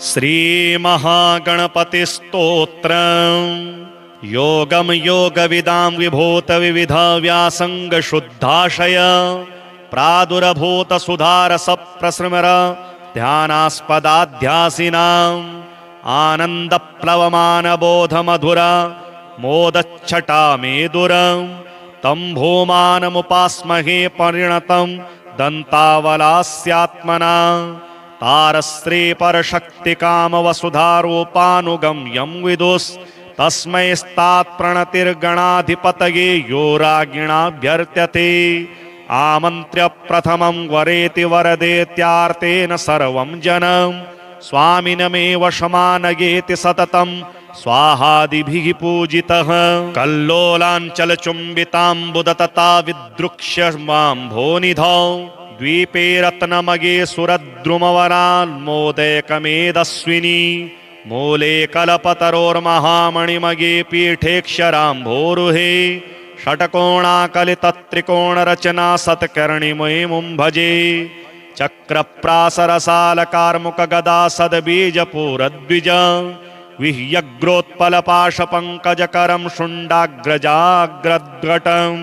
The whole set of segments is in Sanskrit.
श्रीमहागणपतिस्तोत्र योगम योगविदां विभूत विविध व्यासंग शुद्धाशय प्रादुरभूत सुधारस प्रसृमर ध्यानास्पदाध्यासिनाम् आनंद प्लवमान बोध मधुर मोदच्छटा मेदुर तं भूमानमुपास्महे परिणतं दन्तावलास्यात्मना तारश्री परशक्ति काम वसुधारूपानुगम्यं विदुस् तस्मै स्तात्प्रणतिर्गणाधिपतये यो राज्ञिणाभ्यर्त्यते आमन्त्र्य प्रथमं वरेति वरदेत्यार्तेन सर्वं जनं स्वामिनमेव शमानयेति सततं स्वाहादिभिः पूजितः कल्लोलाञ्चलचुम्बिताम्बुदतता विद्रुक्ष्य माम्भोनिधौ द्वीपे रत्नमगे सुरद्रुमवरान्मोदयकमेदस्विनी मूले कल्पतरोर्महामणिमगे पीठेक्षराम्भोरुहे षट्कोणाकलितत्रिकोणरचना सत्कर्णिमयीमुं भजे चक्रप्रासरसालकार्मुकगदा सद्बीजपूरद्विज विह्यग्रोत्पलपाशपङ्कजकरं शुण्डाग्रजाग्रद्घटम्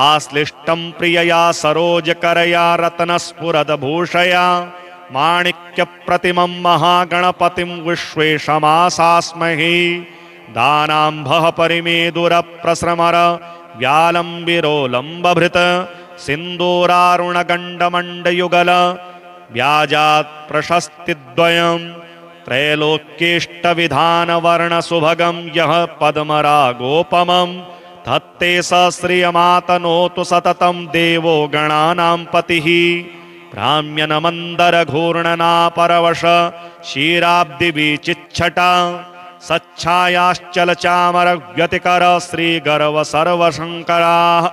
आश्लिष्टं प्रियया सरोजकरया रत्नस्फुरदभूषया माणिक्यप्रतिमं महागणपतिं विश्वेशमासास्महे दानाम्भः परिमेदुरप्रस्रमर व्यालम्बिरोलम्बभृत सिन्दूरारुणगण्डमण्डयुगल व्याजात् प्रशस्तिद्वयं त्रैलोक्येष्टविधानवर्णसुभगं यः पद्मरागोपमं धत्ते स श्रियमातनोतु सततं देवो गणानां पतिः भ्राम्यनमन्दरघूर्णनापरवश क्षीराब्धिविचिच्छटा सच्छायाश्चलचामरव्यतिकर श्रीगर्व सर्वशङ्कराः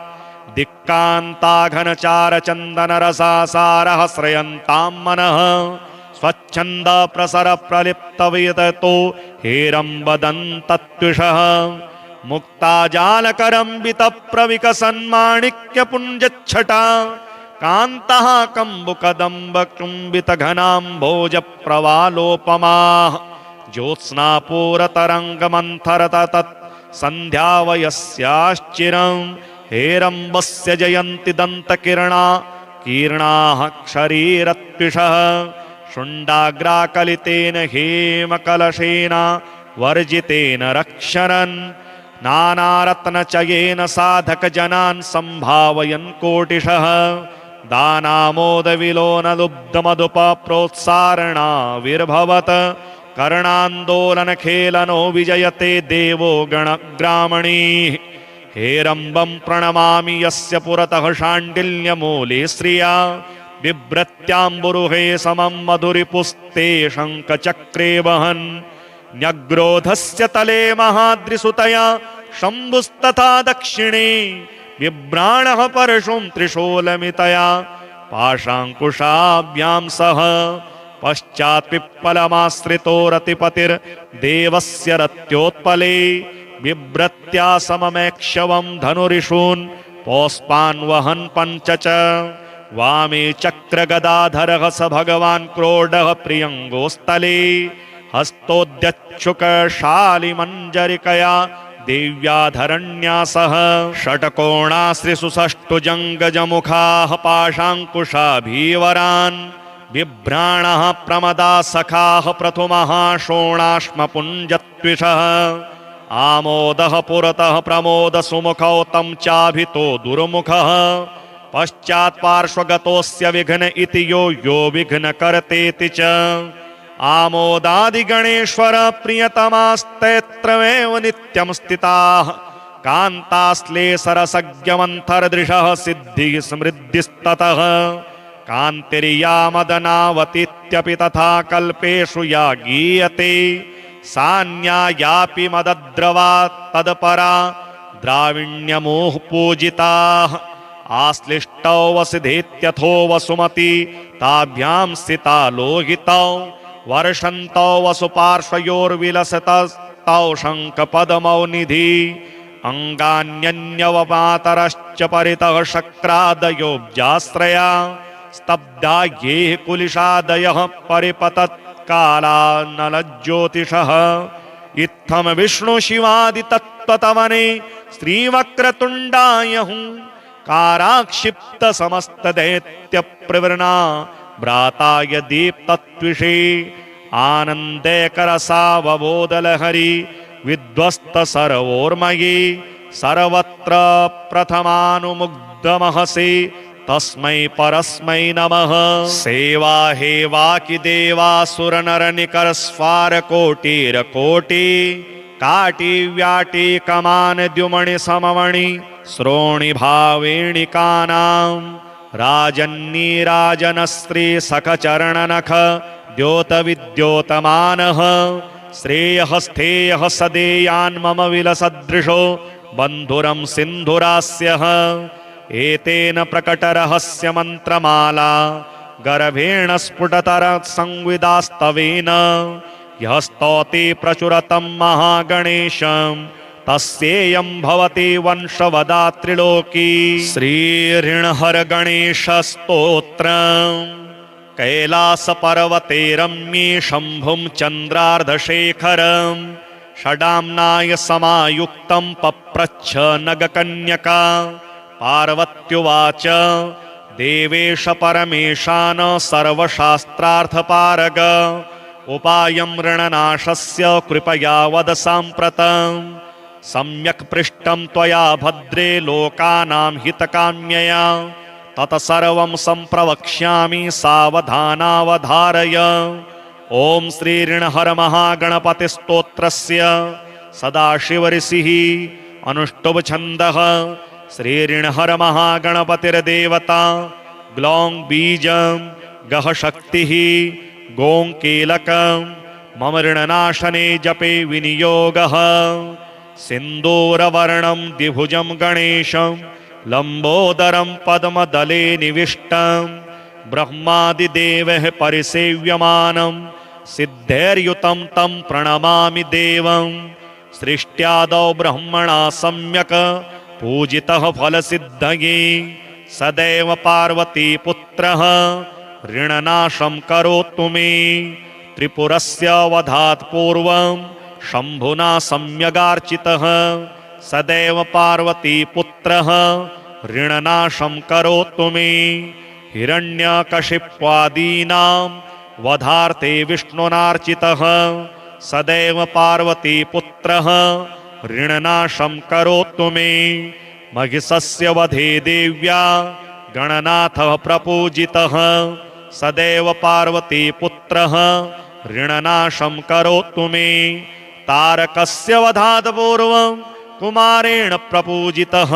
दिक्कान्ताघनचारचन्दनरसासारः श्रयन्तां मनः स्वच्छन्द प्रसर प्रलिप्तविततो हेरम्बदन्तत्विषः मुक्ताजालकरम्बितप्रविकसन्माणिक्यपुञ्जच्छटा कान्तः कम्बुकदम्बकुम्बितघनाम्भोजप्रवालोपमाः ज्योत्स्नापूरतरङ्गमन्थरतत् सन्ध्यावयस्याश्चिरं हेरम्बस्य जयन्ति दन्तकिरणा कीर्णाः क्षरीरत्विषः शुण्डाग्राकलितेन हेमकलशेन वर्जितेन रक्षरन् नानारत्नचयेन साधकजनान् सम्भावयन् कोटिशः दानामोदविलोनलुब्धमधुपप्रोत्सारणाविर्भवत् कर्णान्दोलनखेलनो विजयते देवो गणग्रामणीः हेरम्बं प्रणमामि यस्य पुरतः शाण्डिल्यमूले श्रिया बिभ्रत्याम्बुरुहे समं मधुरिपुस्ते शङ्खचक्रे वहन् न्यग्रोधस्य तले महाद्रिसुतया शम्भुस्तथा दक्षिणे बिभ्राणः परशुं त्रिशूलमितया पाशाङ्कुशाभ्यां सह पश्चात् पिप्पलमाश्रितो रतिपतिर्देवस्य रत्योत्पले बिभ्रत्या सममेक्षवं धनुरिषून् पौष्पान् वहन् पञ्च च वामे चक्रगदाधरः स भगवान् क्रोडः प्रियङ्गोस्थले हस्तोद्यच्छुकशालिमञ्जरिकया देव्याधरण्या सह षट्कोणाश्रिसुषष्टुजङ्गजमुखाः पाशाङ्कुशाभीवरान् बिभ्राणः प्रमदा सखाः प्रथुमः शोणाश्मपुञ्जत्विषः आमोदः पुरतः प्रमोदसुमुखौ तं चाभितो दुर्मुखः पश्चात्पार्श्वगतोऽस्य विघ्न इति यो विघ्नकर्तेति च आमोदादिगणेश्वर प्रियतमास्तैत्रमेव नित्यं स्थिताः कान्ताश्लेषरसज्ञमन्थरदृशः सिद्धिः समृद्धिस्ततः कान्तिर्या मदनावतीत्यपि तथा कल्पेषु या गीयते सान्यायापि मदद्रवा तत्परा द्राविण्यमोह पूजिताः आश्लिष्टौ वसुधेत्यथो वसुमती ताभ्यां स्थिता लोहितौ वर्षन्तौ वसुपार्श्वयोर्विलसतस्तौ शङ्खपद्मौ निधि अंगान्यन्यवमातरश्च परितः शक्रादयोब्जाश्रया स्तब्धा ये कुलिशादयः परिपतत् कालानलज्योतिषः इत्थम विष्णु शिवादि तत्त्वतवने श्रीवक्रतुण्डाय हूँ काराक्षिप्त समस्त दैत्य प्रवृणा भ्राताय दीप्तत्विषे आनंदेकर सावबोधलहरी विध्वस्त सर्वोर्मये सर्वत्र प्रथमानुमुग्धमहसे तस्मै परस्मै नमः। सेवा हेवाकि देवासुर नर निकर स्वार कोटिर कोटि काटी व्याटी कमान द्युमणि सममणि श्रोणि भावेणिकानां राजन्नी राजन स्त्री सखचरण नख द्योत विद्योतमानः श्रेयः स्थेयः सदेयान् मम विलसदृशो बन्धुरं सिन्धुरास्यः एतेन प्रकटरहस्य मन्त्रमाला गर्भेण स्फुटतर संविदास्तवेन यः स्तौति प्रचुरतं महागणेशं तस्येयं भवति वंशवदात्रिलोकी। श्रीऋणहर गणेश स्तोत्रम्। कैलासपर्वते रम्ये शम्भुं चन्द्रार्धशेखरं षडाम्नाय समायुक्तं पप्रच्छ नगकन्यका पार्वत्युवाच देवेश परमेशान सर्वशास्त्रार्थपारग उपायं ऋणनाशस्य कृपया वद साम्प्रतं सम्यक् पृष्टं त्वया भद्रे लोकानां हितकाम्यया तत्सर्वं सम्प्रवक्ष्यामि सावधानावधारय। ओम श्री ऋणहर महागणपति स्तोत्रस्य सदाशिवऋषिः अनुष्टुभ छन्दः। श्री ऋणहर महागणपतिर्देवता ग्लौं बीजं गह शक्तिः गों कीलकं मम ऋणनाशने जपे विनियोगः। सिन्दूरवर्णं द्विभुजं गणेशं लंबोदरं पद्मदले निविष्टं ब्रह्मादिदेवः परिसेव्यमानं सिद्धैर्युतं तं प्रणमामि देवं। सृष्ट्यादौ ब्रह्मणा सम्यक् पूजितः फलसिद्धये सदैव पार्वतीपुत्रः ऋणनाशं करोतु मे। त्रिपुरस्य वधात् पूर्वं शम्भुना सम्यगार्चितः सदैव पार्वतीपुत्रः ऋणनाशं करोतु मे। हिरण्यकशिप्वादीनां वधार्थे विष्णुनार्चितः सदैव पार्वतीपुत्रः ऋणनाशं करोतु मे। महिषस्य वधे देव्या गणनाथः प्रपूजितः सदैव पार्वतीपुत्रः ऋणनाशं करोतु मे। तारकस्य वधात् पूर्वं कुमारेण प्रपूजितः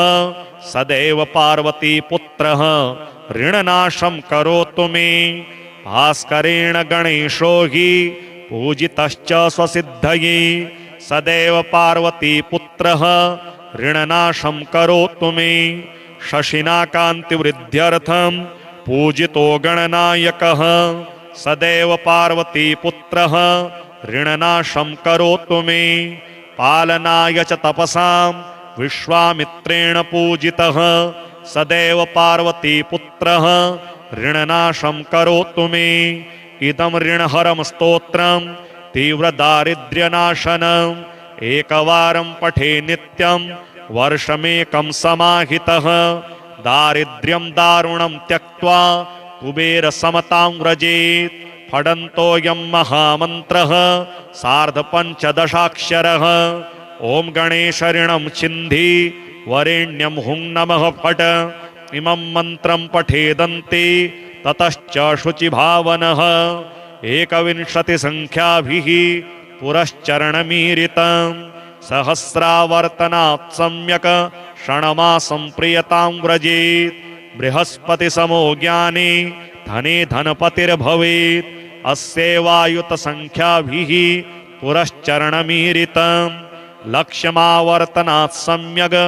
सदैव पार्वतीपुत्रः ऋणनाशं करोतु मे। भास्करेण गणेशो हि पूजितश्च स्वसिद्धये सदैव पार्वतीपुत्रः ऋणनाशं करोतु मे। शशिना कान्तिवृद्ध्यर्थं पूजितो गणनायकः सदैव पार्वतीपुत्रः ऋणनाशं करोतु मे। पालनाय च तपसां विश्वामित्रेण पूजितः सदैव पार्वतीपुत्रः ऋणनाशं करोतु मे। इदं ऋणहरं स्तोत्रं तीव्रदारिद्र्यनाशनम् एकवारं पठे नित्यं वर्षमेकं समाहितः दारिद्र्यं दारुणं त्यक्त्वा कुबेरसमतां व्रजेत्। फडन्तोऽयं महामन्त्रः सार्धपञ्चदशाक्षरः। ॐ गणेश ऋणं छिन्धि वरेण्यं हुं नमः फट्। इमं मन्त्रं पठेदन्ते ततश्च शुचिभावनः 21 संख्याभिः पुरश्चरणमीरितं सहस्रावर्तनात् सम्यक् षण्मासं प्रियतां व्रजेत्। बृहस्पतिसमो ज्ञाने धने धनपतिर्भवेत्। अस्यैवायुत संख्याभिः पुरश्चरणमीरितं लक्ष्यमावर्तनात् सम्यक्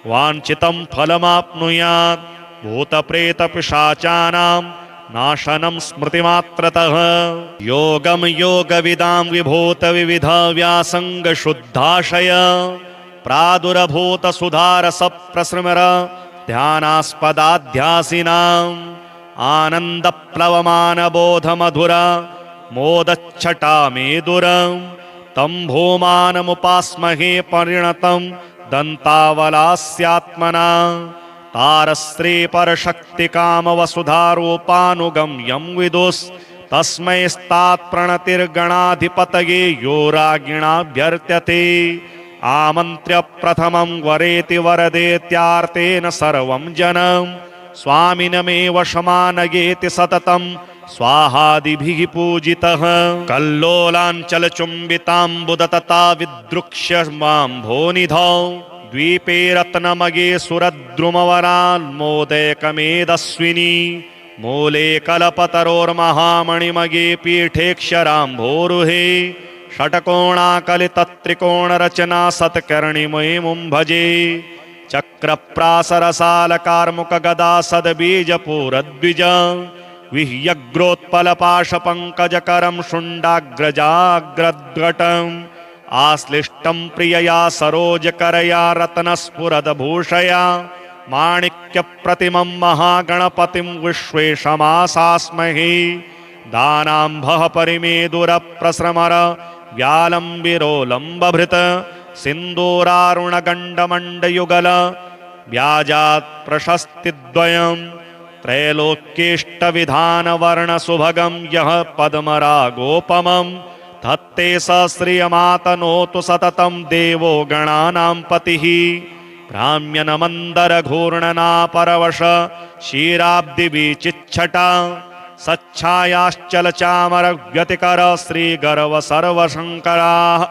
वाञ्छितं फलमाप्नुयात्। भूतप्रेतपिशाचानां नाशनं स्मृतिमात्रतः। योगं योगविदां विभूत विविध व्यासंग शुद्धाशय प्रादुरभूत सुधारस प्रसृमर ध्यानास्पदाध्यासिनाम् आनन्दप्लवमान बोध मधुर मोदच्छटामेदुरं तं भूमानमुपास्महे परिणतं दन्तावलास्यात्मना तारस्त्री परशक्तिकामवसुधारूपानुगम्यं विदुस् तस्मैस्तात्प्रणतिर्गणाधिपतये यो राज्ञिणाभ्यर्त्यते आमन्त्र्य प्रथमं वरेति वरदेत्यार्तेन सर्वं जनं स्वामिनमेव शमानयेति सततं स्वाहादिभिः पूजितः कल्लोलाञ्चलचुम्बिताम्बुदतता विदृक्ष्य माम्भोनिधौ द्वीपे रत्नमये सुरद्रुमवरान्मोदयकमेदस्विनी मूले कल्पतरोर्महामणिमये पीठेक्षराम्भोरुहे षट्कोणाकलितत्रिकोणरचना सत्कर्णिमयीमुं भजे चक्रप्रासरसालकार्मुकगदा सद्बीजपूरद्विज विह्यग्रोत्पलपाशपङ्कजकरं शुण्डाग्रजाग्रद्घटम् आश्लिष्टं प्रियया सरोजकरया रत्नस्फुरदभूषया माणिक्यप्रतिमं महागणपतिं विश्वेशमासास्महे दानाम्भः परिमेदुरप्रस्रमर व्यालम्बिरोलम्बभृत सिन्दूरारुणगण्डमण्डयुगल व्याजात् प्रशस्तिद्वयं त्रैलोक्येष्टविधानवर्णसुभगं यः पद्मरागोपमं धत्ते स श्रियमातनोतु सततं देवो गणानां पतिः भ्राम्यनमन्दरघूर्णनापरवश क्षीराब्धिविचिच्छटा सच्छायाश्चलचामरव्यतिकर श्रीगर्व सर्वशङ्कराः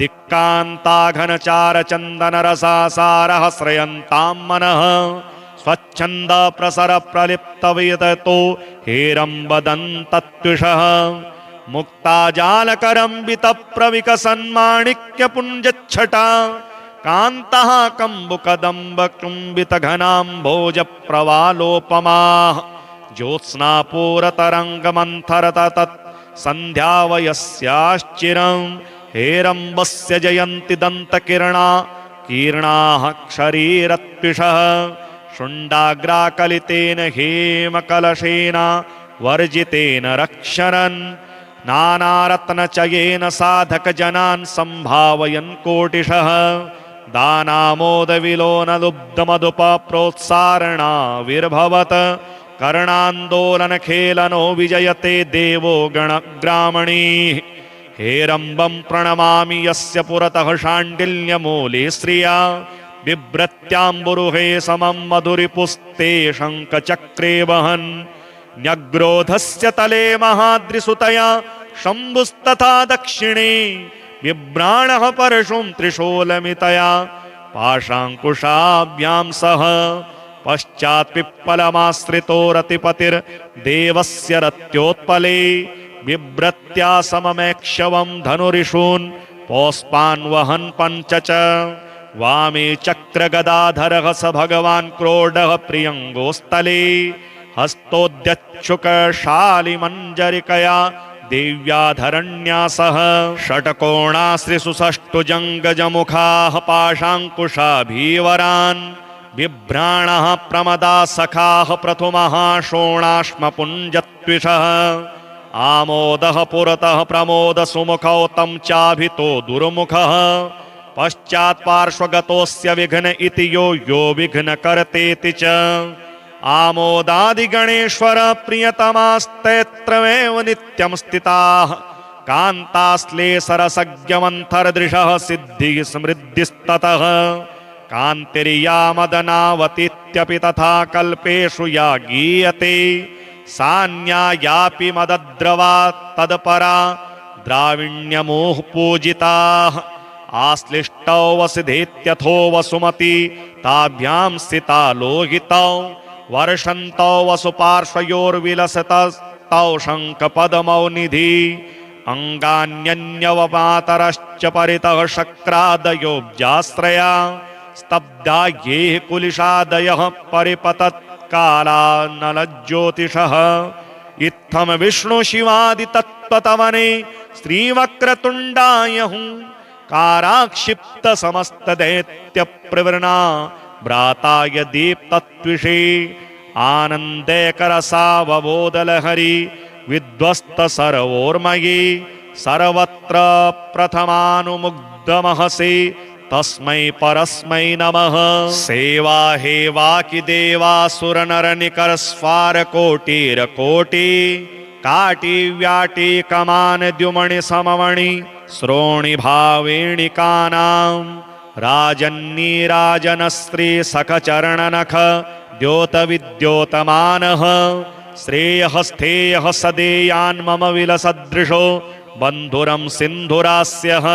दिक्कान्ताघनचारचन्दनरसासारः श्रयन्तां मनः स्वच्छन्द प्रसर प्रलिप्तविततो हेरम्बदन्तत्विषः मुक्ताजालकरम्बितप्रविकसन्माणिक्यपुञ्जच्छटा कान्तः कम्बुकदम्बकुम्बितघनाम्भोजप्रवालोपमाः ज्योत्स्नापूरतरङ्गमन्थरतत् सन्ध्यावयस्याश्चिरं हेरम्बस्य जयन्ति दन्तकिरणा कीर्णाः क्षरीरत्विषः शुण्डाग्राकलितेन हेमकलशेन वर्जितेन रक्षरन् नानारत्नचयेन साधकजनान् सम्भावयन् कोटिशः दानामोदविलोनलुब्धमधुपप्रोत्सारणाविर्भवत् कर्णान्दोलनखेलनो विजयते देवो गणग्रामणीः हेरम्बं प्रणमामि यस्य पुरतः शाण्डिल्यमूले श्रिया बिभ्रत्याम्बुरुहे समं मधुरिपुस्ते शङ्खचक्रे वहन् न्यग्रोधस्य तले महाद्रिसुतया शम्भुस्तथा दक्षिणे बिभ्राणः परशुं त्रिशूलमितया पाशाङ्कुशाभ्यां सह पश्चात् पिप्पलमाश्रितो रतिपतिर्देवस्य रत्योत्पले बिभ्रत्या सममेक्षवं धनुरिषून् पौष्पान् वहन् पञ्च च वामे चक्रगदाधरः स भगवान् क्रोडः प्रियङ्गोस्थले हस्तोद्यच्छुकशालिमञ्जरिकया देव्याधरण्या सह षट्कोणाश्रिसुषष्टुजङ्गजमुखाः पाशाङ्कुशाभीवरान् बिभ्राणः प्रमदा सखाः प्रथुमः शोणाश्मपुञ्जत्विषः आमोदः पुरतः प्रमोदसुमुखौ तं चाभितो दुर्मुखः पश्चात्पार्श्वगतोऽस्य विघ्न इति यो विघ्नकर्तेति च आमोदादिगणेश्वर प्रियतमास्तैत्रमेव नित्यं स्थिताः कान्ताश्लेषरसज्ञमन्थरदृशः सिद्धिः समृद्धिस्ततः कान्तिर्या मदनावतीत्यपि तथा कल्पेषु या गीयते सान्यायापि मदद्रवा तत्परा द्राविण्यमुः पूजिताः आश्लिष्टौ वसुधेत्यथो वसुमती ताभ्यां स्थिता लोहितौ वर्षन्तौ वसुपार्श्वयोर्विलसतस्तौ शङ्खपद्मौ निधि अङ्गान्यन्यवमातरश्च परितः शक्रादयोब्जाश्रया स्तब्धा ये कुलिशादयः परिपतत्कालानलज्योतिषः इत्थं विष्णुशिवादितत्त्वतवने श्रीवक्रतुण्डायहुं काराक्षिप्त समस्तदैत्यप्रवृणा भ्राताय दीप्तत्विषे आनन्दैकरसावबोधलहरी विध्वस्त सर्वोर्मयि सर्वत्र प्रथमानुमुग्धमहसि तस्मै परस्मै नमः। सेवा हेवा कि देवासुर नर निकर स्वार कोटिर कोटि काटी व्याटी कमान द्युमणि सममणि श्रोणि भावेणिकानां राजन्नी राजन स्त्री सख चरण नख द्योत विद्योतमानः श्रेयःस्थेयः सदेयान् मम विलसदृशो बन्धुरं सिन्धुरास्यः।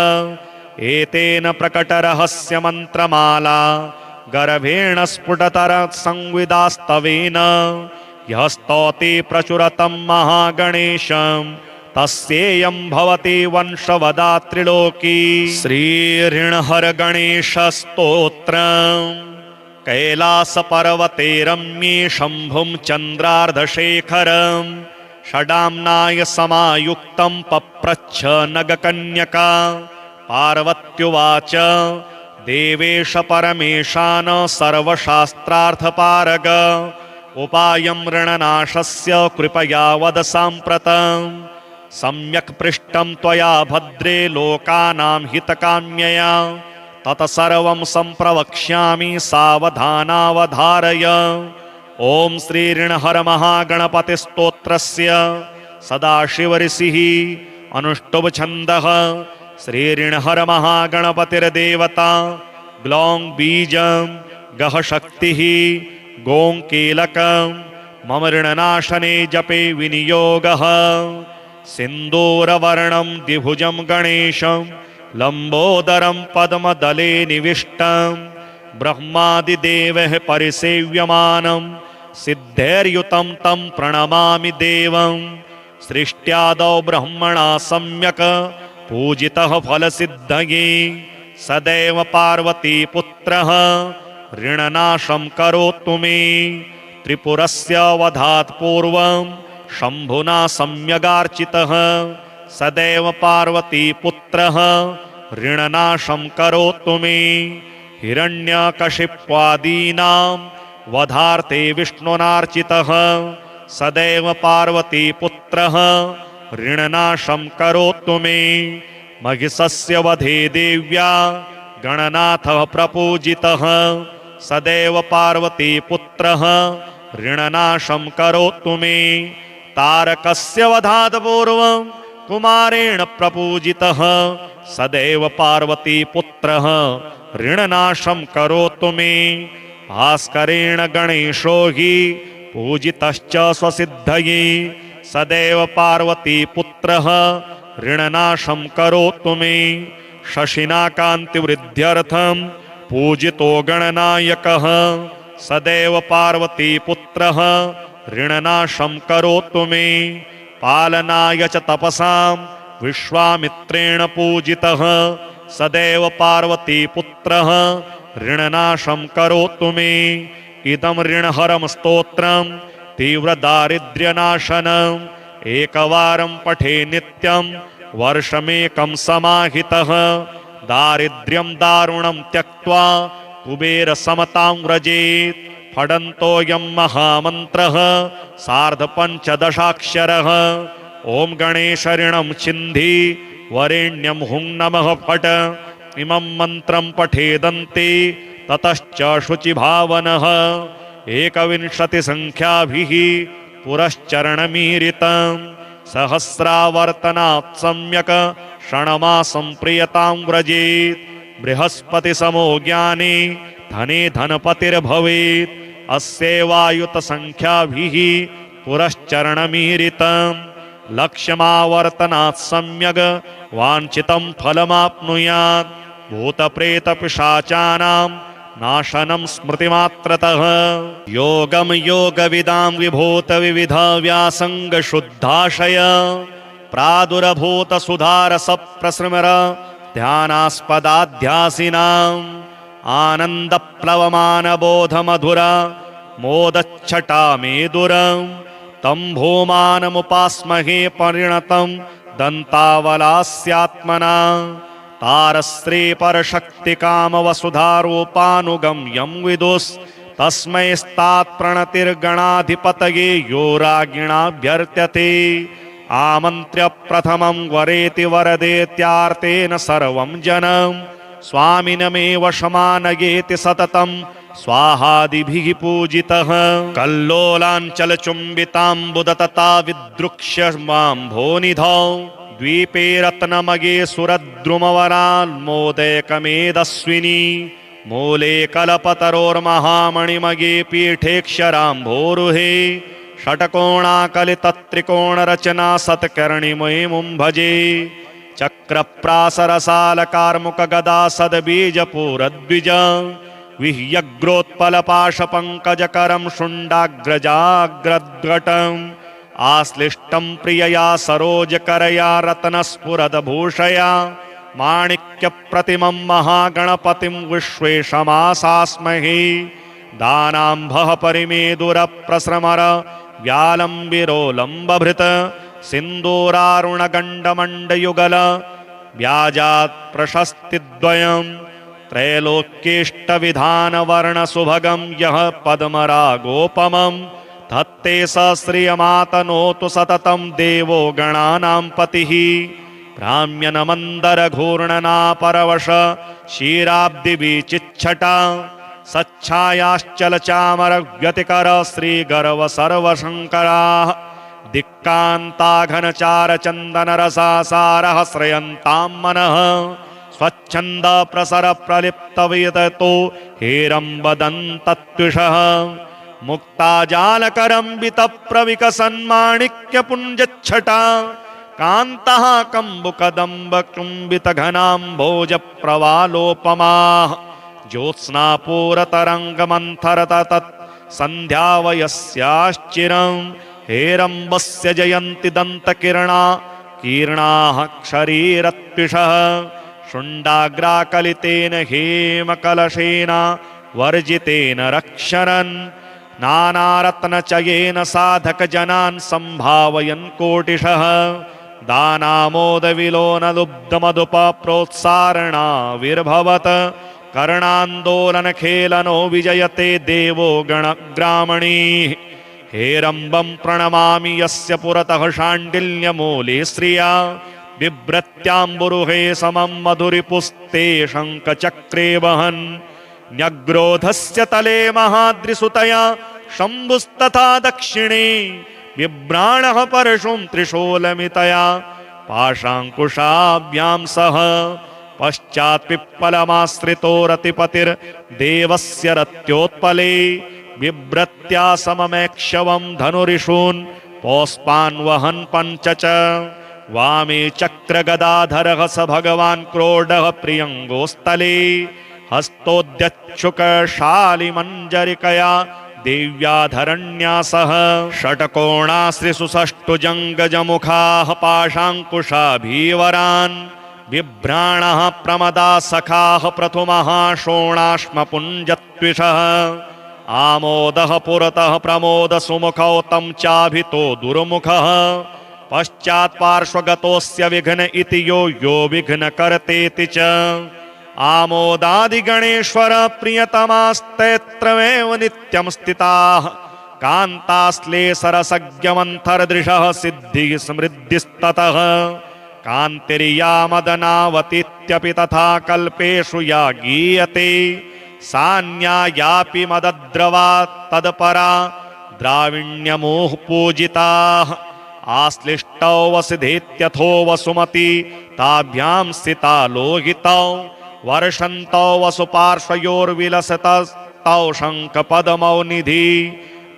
एतेन प्रकटरहस्य मन्त्रमाला गर्भेण स्फुटतर संविदास्तवेन यः स्तौति प्रचुरतं महागणेशं तस्येयं भवति वंशवदात्रिलोकी। श्रीऋणहर गणेश स्तोत्रम्। कैलासपर्वते रम्ये शम्भुं चन्द्रार्धशेखरं षडाम्नाय समायुक्तं पप्रच्छ नगकन्यका। पार्वत्युवाच देवेश परमेशान सर्वशास्त्रार्थपारग उपायं ऋणनाशस्य कृपया वद साम्प्रतं। सम्यक् पृष्टं त्वया भद्रे लोकानां हितकाम्यया तत्सर्वं सम्प्रवक्ष्यामि सावधानावधारय। ॐ श्रीऋणहर महागणपतिस्तोत्रस्य सदाशिवऋषिः अनुष्टुभ छन्दः। श्रीऋणहर महागणपतिर्देवता ग्लौं बीजं गः शक्तिः गों कीलकं मम ऋणनाशने जपे विनियोगः। सिन्दूरवर्णं द्विभुजं गणेशं लम्बोदरं पद्मदले निविष्टं ब्रह्मादिदेवः परिसेव्यमानं सिद्धैर्युतं तं प्रणमामि देवं। सृष्ट्यादौ ब्रह्मणा सम्यक् पूजितः फलसिद्धये सदैव पार्वतीपुत्रः ऋणनाशं करोतु मे। त्रिपुरस्य वधात् पूर्वं शम्भुना सम्यगार्चितः सदैव पार्वतीपुत्रः ऋणनाशं करोतु मे। हिरण्यकशिप्वादीनां वधार्थे विष्णुनार्चितः सदैव पार्वतीपुत्रः ऋणनाशं करोतु मे। महिषस्य वधे देव्या गणनाथः प्रपूजितः सदैव पार्वतीपुत्रः ऋणनाशं करोतु मे। तारकस्य वधात् पूर्वं कुमारेण प्रपूजितः सदैव पार्वतीपुत्रः ऋणनाशं करोतु मे। भास्करेण गणेशो हि पूजितश्च स्वसिद्धये सदैव पार्वतीपुत्रः ऋणनाशं करोतु मे। शशिना कान्तिवृद्ध्यर्थं पूजितो गणनायकः सदैव पार्वतीपुत्रः ऋणनाशं करोतु मे। पालनाय च तपसां विश्वामित्रेण पूजितः सदैव पार्वतीपुत्रः ऋणनाशं करोतु मे। इदं ऋणहरं स्तोत्रं तीव्रदारिद्र्यनाशनम् एकवारं पठे नित्यं वर्षमेकं समाहितः। दारिद्र्यं दारुणं त्यक्त्वा कुबेरसमतां व्रजेत्। फडन्तोऽयं महामन्त्रः सार्धपञ्चदशाक्षरः। ॐ गणेश ऋणं छिन्धि वरेण्यं हुं नमः फट्। इमं मन्त्रं पठेदन्ते ततश्च शुचिभावनः। 21 संख्याभिः पुरश्चरणमीरितं सहस्रावर्तनात् सम्यक् षण्मासं प्रियतां व्रजेत्। बृहस्पतिसमो ज्ञाने धने धनपतिर्भवेत्। अस्यैवायुत संख्याभिः पुरश्चरणमीरितं लक्ष्यमावर्तनात् सम्यक् वाञ्छितं फलमाप्नुयात्। भूतप्रेतपिशाचानां नाशनं स्मृतिमात्रतः। योगं योगविदां विभूत विविध व्यासंग शुद्धाशय प्रादुरभूत सुधारस प्रसृमर ध्यानास्पदाध्यासिनाम् आनन्दप्लवमान बोध मधुर मोदच्छटा मेदुरं तं भूमानमुपास्महे परिणतं दन्तावलास्यात्मना। तारस्त्री परशक्तिकामवसुधारूपानुगम्यं विदुस् तस्मै स्तात् प्रणतिर्गणाधिपतये यो राज्ञिणाभ्यर्त्यते। आमन्त्र्य प्रथमं वरेति वरदेत्यार्तेन सर्वं जनं स्वामिनमेव शमानयेति सततं स्वाहादिभिः पूजितः कल्लोलाञ्चलचुम्बिताम्बुदतता विदृक्ष्य माम्भोनिधौ द्वीपे रत्नमये सुरद्रुमवरान्मोदयकमेदस्विनी मूले कल्पतरोर्महामणिमये पीठेक्षराम्भोरुहे षट्कोणाकलितत्रिकोणरचना सत्कर्णिमयीमुं भजे चक्रप्रासरसालकार्मुकगदा सद्बीजपूरद्विज विह्यग्रोत्पलपाशपङ्कजकरं शुण्डाग्रजाग्रद्घटम् आश्लिष्टं प्रियया सरोजकरया रत्नस्फुरदभूषया माणिक्यप्रतिमं महागणपतिं विश्वेशमासास्महे दानाम्भः परिमेदुरप्रस्रमर व्यालम्बिरोलम्बभृत सिन्दूरारुणगण्डमण्डयुगल व्याजात् प्रशस्तिद्वयं त्रैलोक्येष्टविधानवर्णसुभगं यः पद्मरागोपमं धत्ते स श्रियमातनोतु सततं देवो गणानां पतिः भ्राम्यनमन्दरघूर्णनापरवश क्षीराब्धिविचिच्छटा सच्छायाश्चलचामरव्यतिकर श्रीगर्व सर्वशङ्कराः दिक्कान्ताघनचारचन्दनरसासारः श्रयन्तां मनः स्वच्छन्द प्रसर प्रलिप्तविततो हेरम्बदन्तत्विषः मुक्ताजालकरम्बितप्रविकसन्माणिक्यपुञ्जच्छटा कान्तः कम्बुकदम्बकुम्बितघनाम्भोजप्रवालोपमाः ज्योत्स्नापूरतरङ्गमन्थरतत् सन्ध्यावयस्याश्चिरं हेरम्बस्य जयन्ति दन्तकिरणा कीर्णाः क्षरीरत्विषः शुण्डाग्राकलितेन हेमकलशेन वर्जितेन रक्षरन् नानारत्नचयेन साधकजनान् सम्भावयन् कोटिशः दानामोदविलोनलुब्धमधुपप्रोत्सारणाविर्भवत् कर्णान्दोलनखेलनो विजयते देवो गणग्रामणीः हेरम्बं प्रणमामि यस्य पुरतः शाण्डिल्यमूले श्रिया बिभ्रत्याम्बुरुहे समं मधुरिपुस्ते शङ्खचक्रे वहन् न्यग्रोधस्य तले महाद्रिसुतया शम्भुस्तथा दक्षिणे बिभ्राणः परशुं त्रिशूलमितया पाशाङ्कुशाभ्यां सह पश्चात् पिप्पलमाश्रितो रतिपतिर्देवस्य रत्योत्पले बिभ्रत्या सममेक्षवं धनुरिषून् पौष्पान् वहन् पञ्च च वामे चक्रगदाधरः स भगवान् क्रोडः प्रियङ्गोस्थले हस्तोद्यच्छुकशालिमञ्जरिकया देव्याधरण्या सह षट्कोणाश्रिसुषष्टुजङ्गजमुखाः पाशाङ्कुशाभीवरान् बिभ्राणः प्रमदा सखाः प्रथुमः शोणाश्मपुञ्जत्विषः आमोदः पुरतः प्रमोदसुमुखौ तं चाभितो दुर्मुखः पश्चात् पार्श्वगतोऽस्य विघ्न इति यो विघ्नकर्तेति च आमोदादिगणेश्वर प्रियतमास्तेत्रमेव नित्यं स्थिताः कान्ताश्लेषरसज्ञमन्थरदृशः सिद्धिः समृद्धिस्ततः कान्तिर्यामदनावतीत्यपि तथा कल्पेषु या गीयते सान्यायापि मदद्रवा तत्परा द्राविण्यमुः पूजिताः आश्लिष्टौ वसुधेत्यथो वसुमती ताभ्यां स्थिता लोहितौ वर्षन्तौ वसुपार्श्वयोर्विलसतस्तौ शङ्खपद्मौ निधि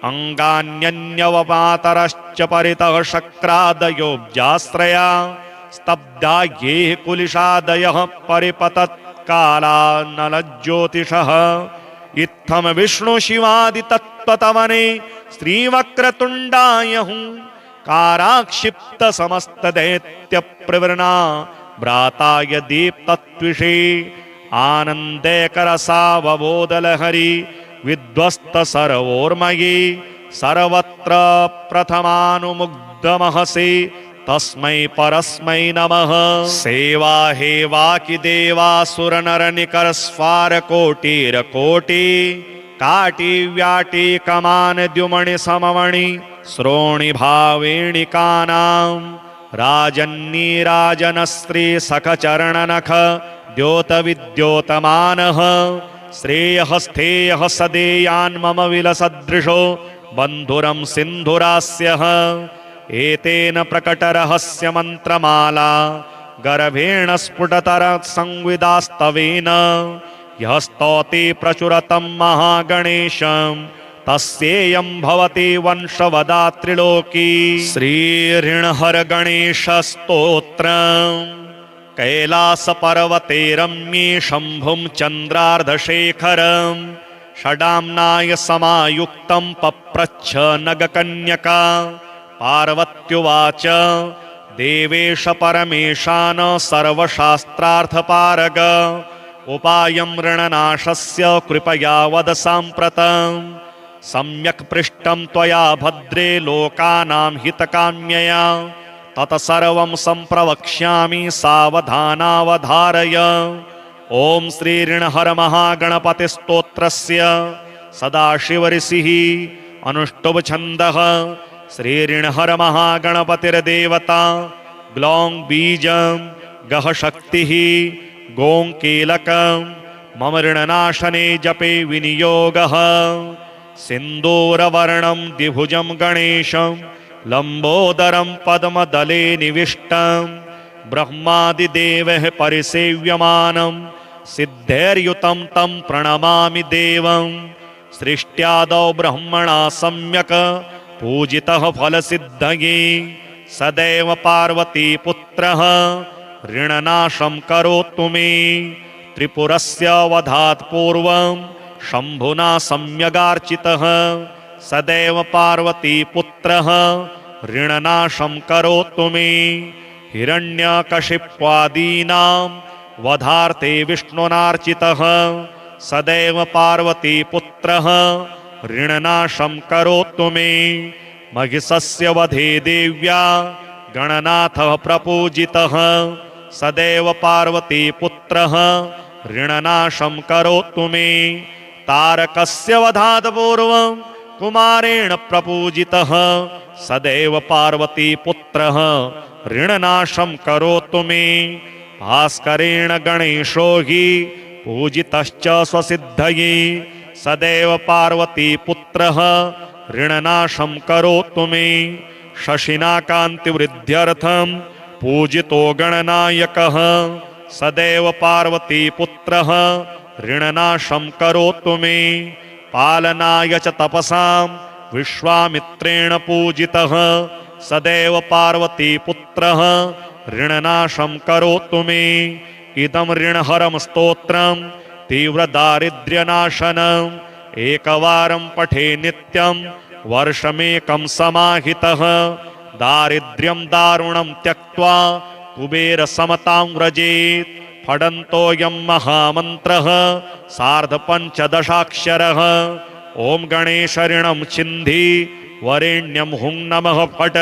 अङ्गान्यन्यवमातरश्च परितः शक्रादयोब्जाश्रया स्तब्धा ये कुलिशादयः परिपतत्कालानलज्योतिषः इत्थं विष्णुशिवादितत्त्वतवने श्रीवक्रतुण्डायहुं काराक्षिप्त समस्तदैत्यप्रवृणा भ्राताय दीप्तत्विषे आनन्दैकरसावबोधलहरी विध्वस्त सर्वोर्मये सर्वत्र प्रथमानुमुग्धमहसे तस्मै परस्मै नमः। सेवा हेवाकि देवासुरनरनिकरस्फारकोटिरकोटि काटिव्याटिकमानद्युमणि सममणि श्रोणि भावेणिकानां राजन्नीराजनस्त्री सखचरणनख द्योतविद्योतमानः श्रेयःस्थेयः सदेयान्मम विलसदृशो बन्धुरं सिन्धुरास्यः एतेन प्रकटरहस्य मन्त्रमाला गर्भेण स्फुटतर संविदास्तवेन यः स्तौति प्रचुरतं महागणेशं तस्येयं भवति वंशवदात्रिलोकी। श्रीऋणहर गणेश स्तोत्रम्। कैलासपर्वते रम्ये शम्भुं चन्द्रार्धशेखरं षडाम्नाय समायुक्तं पप्रच्छ नगकन्यका। पार्वत्युवाच देवेश परमेशान सर्वशास्त्रार्थपारग उपायं ऋणनाशस्य कृपया वद साम्प्रतं। सम्यक् पृष्टं त्वया भद्रे लोकानां हितकाम्यया तत्सर्वं सम्प्रवक्ष्यामि सावधानावधारय। ॐ श्रीऋणहर महागणपतिस्तोत्रस्य सदाशिवऋषिः अनुष्टुभ छन्दः। श्रीऋणहर महागणपतिर्देवता ग्लौं बीजं गः शक्तिः गों कीलकं मम ऋणनाशने जपे विनियोगः। सिन्दूरवर्णं द्विभुजं गणेशं लम्बोदरं पद्मदले निविष्टं ब्रह्मादिदेवैः परिसेव्यमानं सिद्धैर्युतं तं प्रणमामि देवं। सृष्ट्यादौ ब्रह्मणा सम्यक् पूजितः फलसिद्धये सदैव पार्वतीपुत्रः ऋणनाशं करोतु मे। त्रिपुरस्य वधात् पूर्वं शम्भुना सम्यगार्चितः सदैव पार्वतीपुत्रः ऋणनाशं करोतु मे। हिरण्यकशिप्वादीनां वधार्थे विष्णुनार्चितः सदैव पार्वतीपुत्रः ऋणनाशं करोतु मे। महिषस्य वधे देव्या गणनाथः प्रपूजितः सदैव पार्वतीपुत्रः ऋणनाशं करोतु मे। तारकस्य वधात् पूर्वं कुमारेण प्रपूजितः सदैव पार्वतीपुत्रः ऋणनाशं करोतु मे। भास्करेण गणेशो हि पूजितश्च स्वसिद्धये सदैव पार्वतीपुत्रः ऋणनाशं करोतु मे। शशिना कान्तिवृद्ध्यर्थं पूजितो गणनायकः सदैव पार्वतीपुत्रः ऋणनाशं करोतु मे। पालनाय च तपसां विश्वामित्रेण पूजितः सदैव पार्वतीपुत्रः ऋणनाशं करोतु मे। इदं ऋणहरं स्तोत्रं तीव्रदारिद्र्यनाशनम् एकवारं पठे नित्यं वर्षमेकं समाहितः। दारिद्र्यं दारुणं त्यक्त्वा कुबेरसमतां व्रजेत्। फडन्तोऽयं महामन्त्रः सार्धपञ्चदशाक्षरः। ॐ गणेश ऋणं छिन्धि वरेण्यं हुं नमः फट्।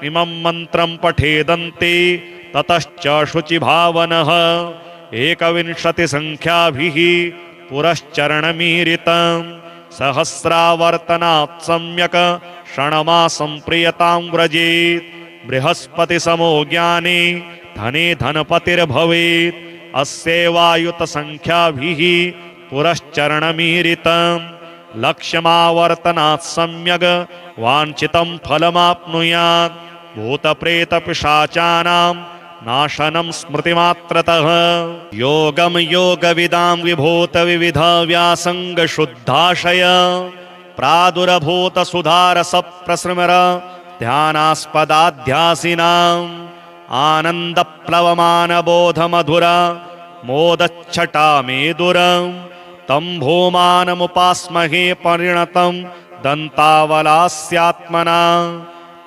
इमं मन्त्रं पठेदन्ते ततश्च शुचिभावनः। 21 संख्याभिः पुरश्चरणमीरितं सहस्रावर्तनात् सम्यक् षण्मासं प्रियतां व्रजेत्। बृहस्पतिसमो ज्ञाने धने धनपतिर्भवेत्। अस्यैवायुत संख्याभिः पुरश्चरणमीरितं लक्ष्यमावर्तनात् सम्यक् वाञ्छितं फलमाप्नुयात्। भूतप्रेतपिशाचानां नाशनं स्मृतिमात्रतः। योगं योगविदां विभूतविविध व्यासङ्गशुद्धाशय प्रादुरभूतसुधारसप्रस्मर ध्यानास्पदाध्यासिनाम् आनन्दप्लवमानबोधमधुर मोदच्छटा मेदुरं तं भूमानमुपास्महे परिणतं दन्तावलास्यात्मना।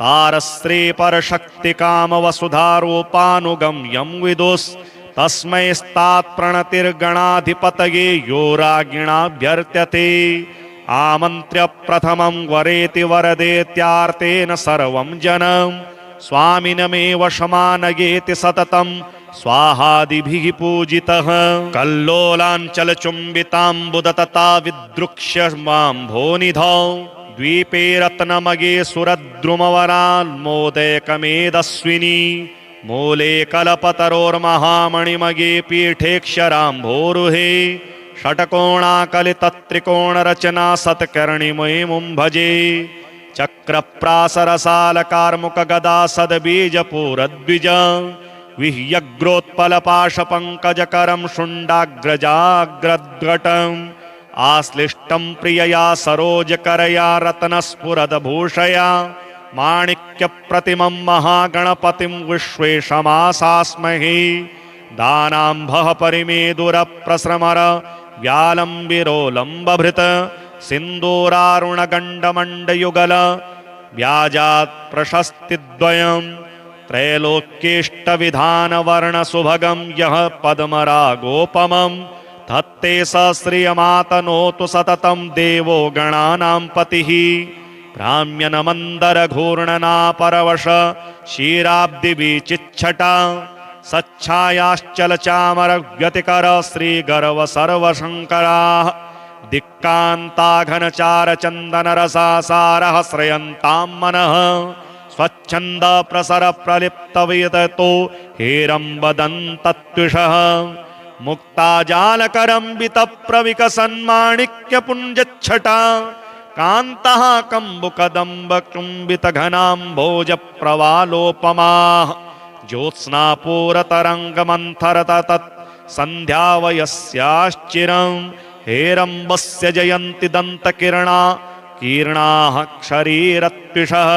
तारस्त्री परशक्तिकामवसुधारूपानुगम्यं विदुस् तस्मै स्तात्प्रणतिर्गणाधिपतये यो राज्ञिणाभ्यर्त्यते। आमन्त्र्य प्रथमं वरेति वरदेत्यार्तेन सर्वं जनं स्वामिनमेव शमानयेति सततं स्वाहादिभिः पूजितः। कल्लोलाञ्चलचुम्बिताम्बुदतता विदृक्ष्य मां भोनिधौ द्वीपे रत्नमगे सुरद्रुमवरान्मोदयकमेदस्विनी मूले कल्पतरोर्महामणिमगे पीठेक्षराम्भोरुहे षट्कोणाकलितत्रिकोणरचना सत्कर्णिमयीमुं भजे चक्रप्रासरसालकार्मुकगदा सद्बीजपूरद्विज विह्यग्रोत्पलपाशपङ्कजकरं शुण्डाग्रजाग्रद्घटम् आश्लिष्टं प्रियया सरोजकरया रत्नस्फुरदभूषया माणिक्यप्रतिमं महागणपतिं विश्वेशमासास्महे दानाम्भः परिमेदुरप्रस्रमर व्यालम्बिरोलम्बभृत सिन्दूरारुणगण्डमण्डयुगल व्याजात् प्रशस्तिद्वयं त्रैलोक्येष्टविधानवर्णसुभगं यः पद्मरागोपमं धत्ते स श्रियमातनोतु सततं देवो गणानां पतिः भ्राम्यनमन्दरघूर्णनापरवश क्षीराब्धिविचिच्छटा सच्छायाश्चलचामरव्यतिकर श्रीगर्व सर्वशङ्कराः दिक्कान्ताघनचारचन्दनरसासारः श्रयन्तां मनः स्वच्छन्द प्रसर प्रलिप्तविदतो हेरम्बदन्तत्विषः मुक्ताजालकरम्बितप्रविकसन्माणिक्यपुञ्जच्छटा कान्तः कम्बुकदम्बकुम्बितघनाम्भोजप्रवालोपमाः ज्योत्स्नापूरतरङ्गमन्थरतत् सन्ध्यावयस्याश्चिरं हेरम्बस्य जयन्ति दन्तकिरणा कीर्णाः क्षरीरत्विषः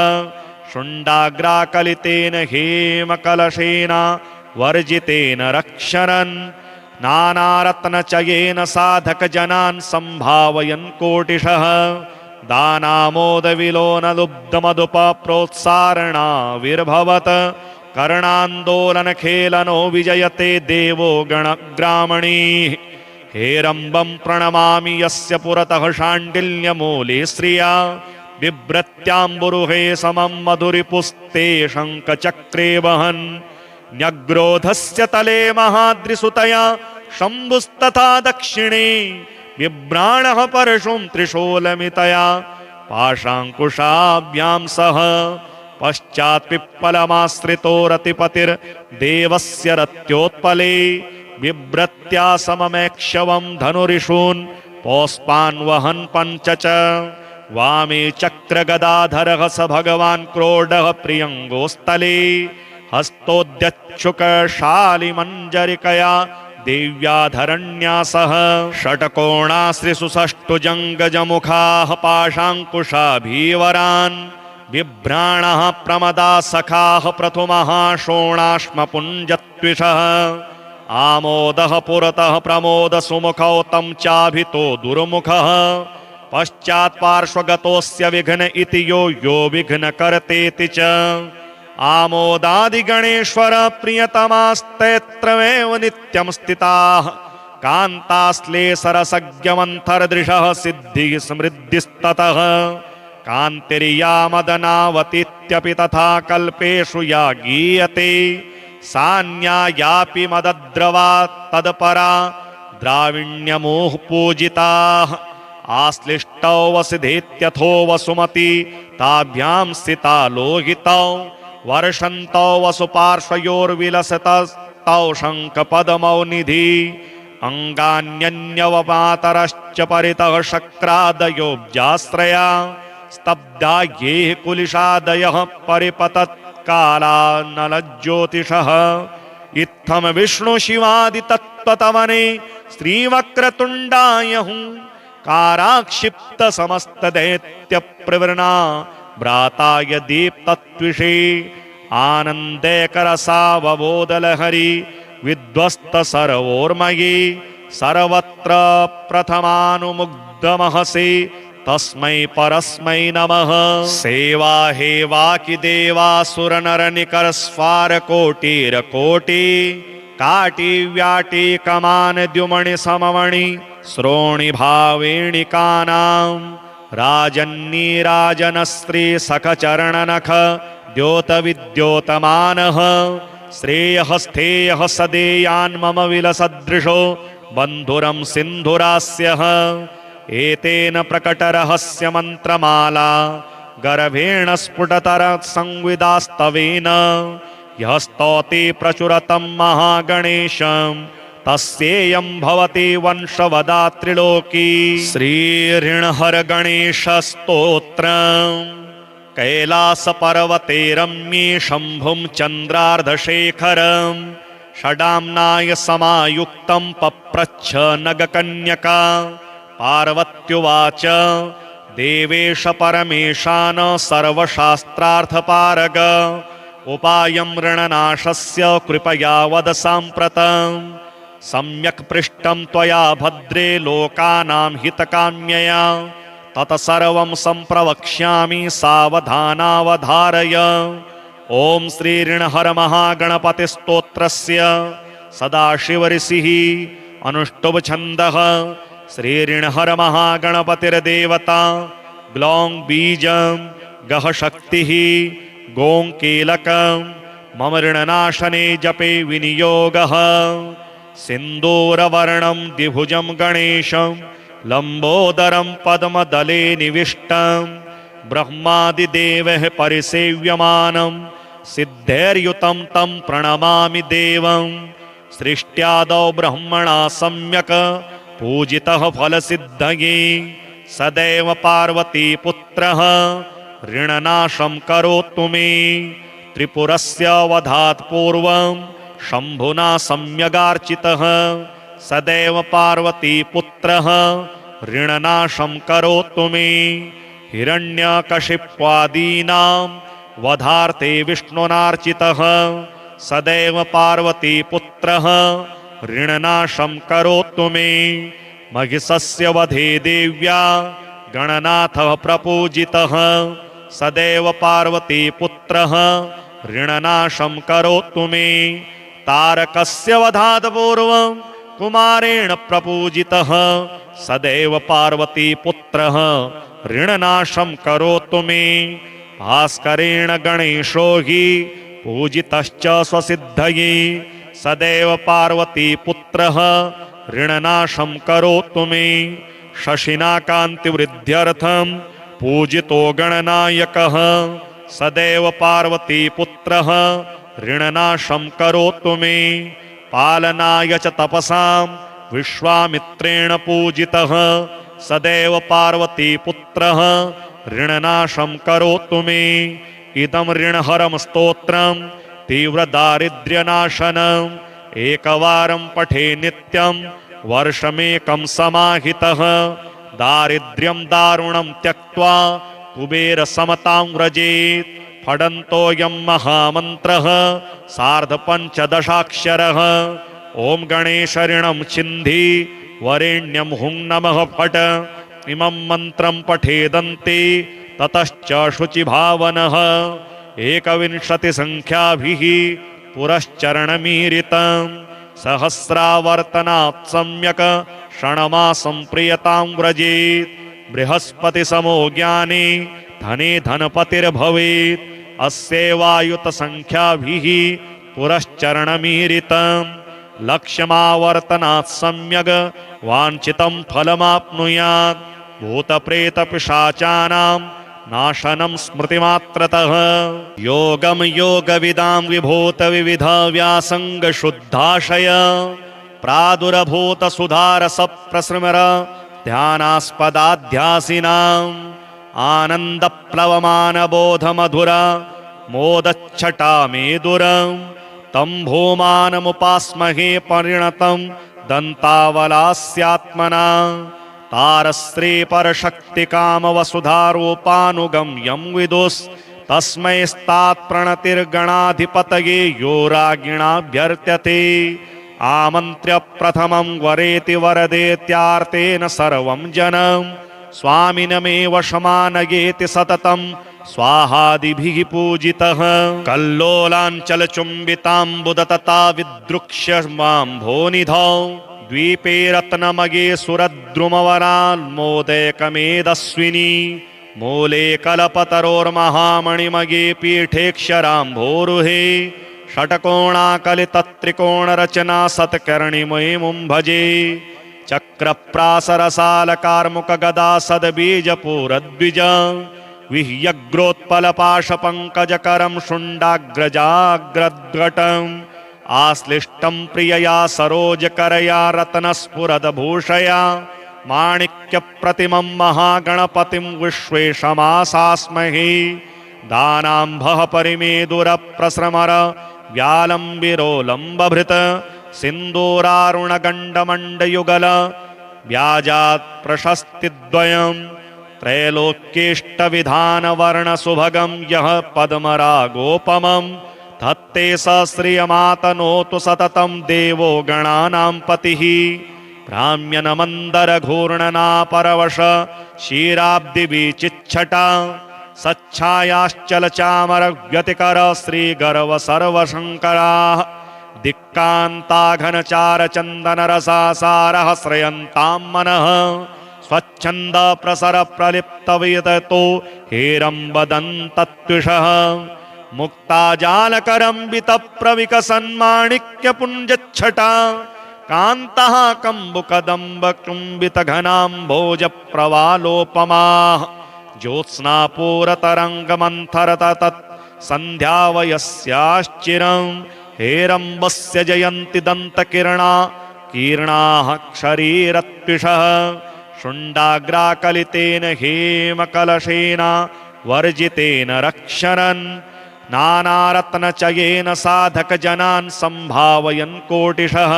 शुण्डाग्राकलितेन हेमकलशेन वर्जितेन रक्षरन् नानारत्नचयेन साधकजनान् सम्भावयन् कोटिशः दानामोदविलोनलुब्धमधुपप्रोत्सारणाविर्भवत् कर्णान्दोलनखेलनो विजयते देवो गणग्रामणीः हेरम्बं प्रणमामि यस्य पुरतः शाण्डिल्यमूले श्रिया बिभ्रत्याम्बुरुहे समं मधुरिपुस्ते शङ्खचक्रे वहन् न्यग्रोधस्य तले महाद्रिसुतया शम्भुस्तथा दक्षिणे बिभ्राणः परशुं त्रिशूलमितया पाशाङ्कुशाभ्यां सह पश्चात् पिप्पलमाश्रितो रतिपतिर्देवस्य रत्योत्पले बिभ्रत्या सममेक्षवं धनुरिषून् पौष्पान् वहन् पञ्च च वामे चक्रगदाधरः स भगवान् क्रोडः प्रियङ्गोस्थले हस्तोद्यच्छुकशालिमञ्जरिकया देव्याधरण्यासः षट्कोणाश्रिसुषष्टुजङ्गजमुखाः पाशाङ्कुशाभीवरान् बिभ्राणः प्रमदा सखाः प्रथुमः शोणाश्मपुञ्जत्विषः आमोदः पुरतः प्रमोदसुमुखौ तं चाभितो दुर्मुखः पश्चात् पार्श्वगतोऽस्य विघ्न इति यो विघ्नकर्तेति च आमोदादिगणेश्वर प्रियतमास्तेत्रमेव नित्यं स्थिताः कान्ताश्लेषरसज्ञमन्थरदृशः सिद्धिः समृद्धिस्ततः कान्तिर्यामदनावतीत्यपि तथा कल्पेषु या गीयते सान्यायापि मदद्रवा तत्परा द्राविण्यमुः पूजिताः आश्लिष्टौ वसुधेत्यथो वसुमती ताभ्यां स्थिता लोहितौ वर्षन्तौ वसुपार्श्वयोर्विलसतस्तौ शङ्खपद्मौ निधि अङ्गान्यन्यवमातरश्च परितः शक्रादयोऽब्जाश्रया स्तब्धा ये कुलिशादयः परिपतत्कालानलज्योतिषः इत्थं विष्णुशिवादितत्त्वतमने श्रीवक्रतुण्डायहुं काराक्षिप्त समस्तदैत्यप्रवृणा भ्राताय दीप्तत्विषे आनन्दैकरसावबोधलहरी विध्वस्त सर्वोर्मयी सर्वत्र प्रथमानुमुग्धमहसि तस्मै परस्मै नमः। सेवा हेवाकि देवासुरनरनिकरस्वारकोटिरकोटि काटिव्याटि कमान द्युमणि सममणि श्रोणि भावेणिकानां राजन्नीराजनस्त्री सखचरणनख द्योतविद्योतमानः श्रेयः स्थेयः सदेयान् मम विलसदृशो बन्धुरं सिन्धुरास्यः एतेन प्रकटरहस्यमन्त्रमाला गर्भेण स्फुटतर संविदास्तवेन यः स्तौति प्रचुरतं महागणेशं तस्येयं भवति वंशवदात्रिलोकी। श्रीऋणहर गणेश स्तोत्रम्। कैलासपर्वते रम्ये शम्भुं चन्द्रार्धशेखरं षडाम्नाय समायुक्तं पप्रच्छ नगकन्यका। पार्वत्युवाच देवेश परमेशान सर्वशास्त्रार्थपारग उपायं ऋणनाशस्य कृपया वद साम्प्रतम्। सम्यक् पृष्टं त्वया भद्रे लोकानां हितकाम्यया तत्सर्वं सम्प्रवक्ष्यामि सावधानावधारय। ॐ श्रीऋणहर महागणपतिस्तोत्रस्य सदाशिवऋषिः अनुष्टुभ छन्दः। श्रीऋणहर महागणपतिर्देवता ग्लौं बीजं गः शक्तिः गों कीलकं मम ऋणनाशने जपे विनियोगः। सिन्दूरवर्णं द्विभुजं गणेशं लम्बोदरं पद्मदले निविष्टं ब्रह्मादिदेवः परिसेव्यमानं सिद्धैर्युतं तं प्रणमामि देवं। सृष्ट्यादौ ब्रह्मणा सम्यक् पूजितः फलसिद्धये सदैव पार्वतीपुत्रः ऋणनाशं करोतु मे। त्रिपुरस्य वधात् पूर्वं शम्भुना सम्यगार्चितः सदैव पार्वतीपुत्रः ऋणनाशं करोतु मे। हिरण्यकशिप्वादीनां वधार्थे विष्णुनार्चितः सदैव पार्वतीपुत्रः ऋणनाशं करोतु मे। महिषस्य वधे देव्या गणनाथः प्रपूजितः सदैव पार्वतीपुत्रः ऋणनाशं करोतु मे। तारकस्य वधात् पूर्वं कुमारेण प्रपूजितः सदैव पार्वतीपुत्रः ऋणनाशं करोतु मे। भास्करेण गणेशो हि पूजितश्च स्वसिद्धये सदैव पार्वतीपुत्रः ऋणनाशं करोतु मे। शशिना कान्तिवृद्ध्यर्थं पूजितो गणनायकः सदैव पार्वतीपुत्रः ऋणनाशं करोतु मे। पालनाय च तपसां विश्वामित्रेण पूजितः सदैव पार्वतीपुत्रः ऋणनाशं करोतु मे। इदं ऋणहरं स्तोत्रं तीव्रदारिद्र्यनाशनम् एकवारं पठे नित्यं वर्षमेकं समाहितः। दारिद्र्यं दारुणं त्यक्त्वा कुबेरसमतां व्रजेत्। फडन्तोऽयं महामन्त्रः सार्धपञ्चदशाक्षरः। ॐ गणेश ऋणं छिन्धि वरेण्यं हुं नमः फट्। इमं मन्त्रं पठेदन्ते ततश्च शुचिभावनः। 21 संख्याभिः पुरश्चरणमीरितं सहस्रावर्तनात् सम्यक् षण्मासं प्रियतां व्रजेत्। बृहस्पतिसमो ज्ञाने धने धनपतिर्भवेत्। अस्यैवायुत संख्याभिः पुरश्चरणमीरितं लक्ष्यमावर्तनात् सम्यक् वाञ्छितं फलमाप्नुयात्। भूतप्रेतपिशाचानां नाशनं स्मृतिमात्रतः। योगं योगविदां विभूतविविध व्यासङ्गशुद्धाशय प्रादुरभूतसुधारसप्रसृमर ध्यानास्पदाध्यासिनाम् आनन्दप्लवमानबोधमधुर मोदच्छटा मेदुरं तं भूमानमुपास्महे परिणतं दन्तावलास्यात्मना। तारस्त्री परशक्तिकामवसुधारूपानुगम्यं विदुस्तस्मै स्तात्प्रणतिर्गणाधिपतये यो राज्ञिणाभ्यर्त्यते। आमन्त्र्य प्रथमं वरेति वरदेत्यार्तेन सर्वं जनं स्वामिनमेव शमानयेति सततं स्वाहादिभिः पूजितः। कल्लोलाञ्चलचुम्बिताम्बुदतता विदृक्ष्य माम्भोनिधौ द्वीपे रत्नमये सुरद्रुमवरान्मोदयकमेदस्विनी। मूले कल्पतरोर्महामणिमये पीठेक्षराम्भोरुहे षट्कोणाकलितत्रिकोणरचना सत्कर्णिमयीमुं भजे। चक्रप्रासरसालकार्मुकगदा सद्बीजपूरद्विज विह्यग्रोत्पलपाशपङ्कजकरं शुण्डाग्रजाग्रद्घटम् आश्लिष्टं प्रियया सरोजकरया रत्नस्फुरदभूषया माणिक्यप्रतिमं महागणपतिं विश्वेशमासास्महे दानाम्भः परिमेदुरप्रस्रमर व्यालम्बिरोलम्बभृत सिन्दूरारुणगण्डमण्डयुगल व्याजात् प्रशस्तिद्वयम् त्रैलोक्येष्टविधानवर्णसुभगं यः पद्मरागोपमं धत्ते स श्रियमातनोतु सततं देवो गणानां पतिः भ्राम्यनमन्दरघूर्णनापरवश क्षीराब्धिविचिच्छटा सच्छायाश्चलचामरव्यतिकर श्रीगर्व सर्वशङ्कराः दिक्कान्ताघनचारचन्दनरसासारः श्रयन्तां मनः स्वच्छन्द प्रसर प्रलिप्तविदतो हेरम्बदन्तत्विषः मुक्ताजालकरम्बितप्रविकसन्माणिक्यपुञ्जच्छटा कान्तः कम्बुकदम्बकुम्बितघनाम्भोजप्रवालोपमाः ज्योत्स्नापूरतरङ्गमन्थरतत् सन्ध्यावयस्याश्चिरं हेरम्बस्य जयन्ति दन्तकिरणा कीर्णाः क्षरीरत्विषः शुण्डाग्राकलितेन हेमकलशेन वर्जितेन रक्षरन् नानारत्नचयेन साधकजनान् सम्भावयन् कोटिशः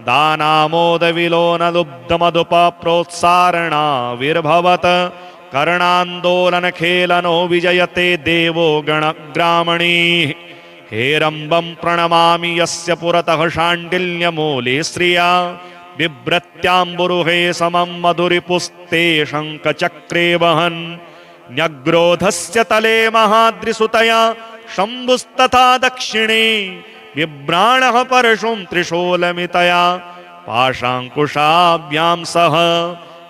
दानामोदविलोनलुब्धमधुपप्रोत्सारणाविर्भवत् कर्णान्दोलनखेलनो विजयते देवो गणग्रामणीः हेरम्बं प्रणमामि यस्य पुरतः शाण्डिल्यमूले श्रिया बिभ्रत्याम्बुरुहे समं मधुरिपुस्ते शङ्खचक्रे वहन् न्यग्रोधस्य तले महाद्रिसुतया शम्भुस्तथा दक्षिणे बिभ्राणः परशुं त्रिशूलमितया पाशाङ्कुशाभ्यां सह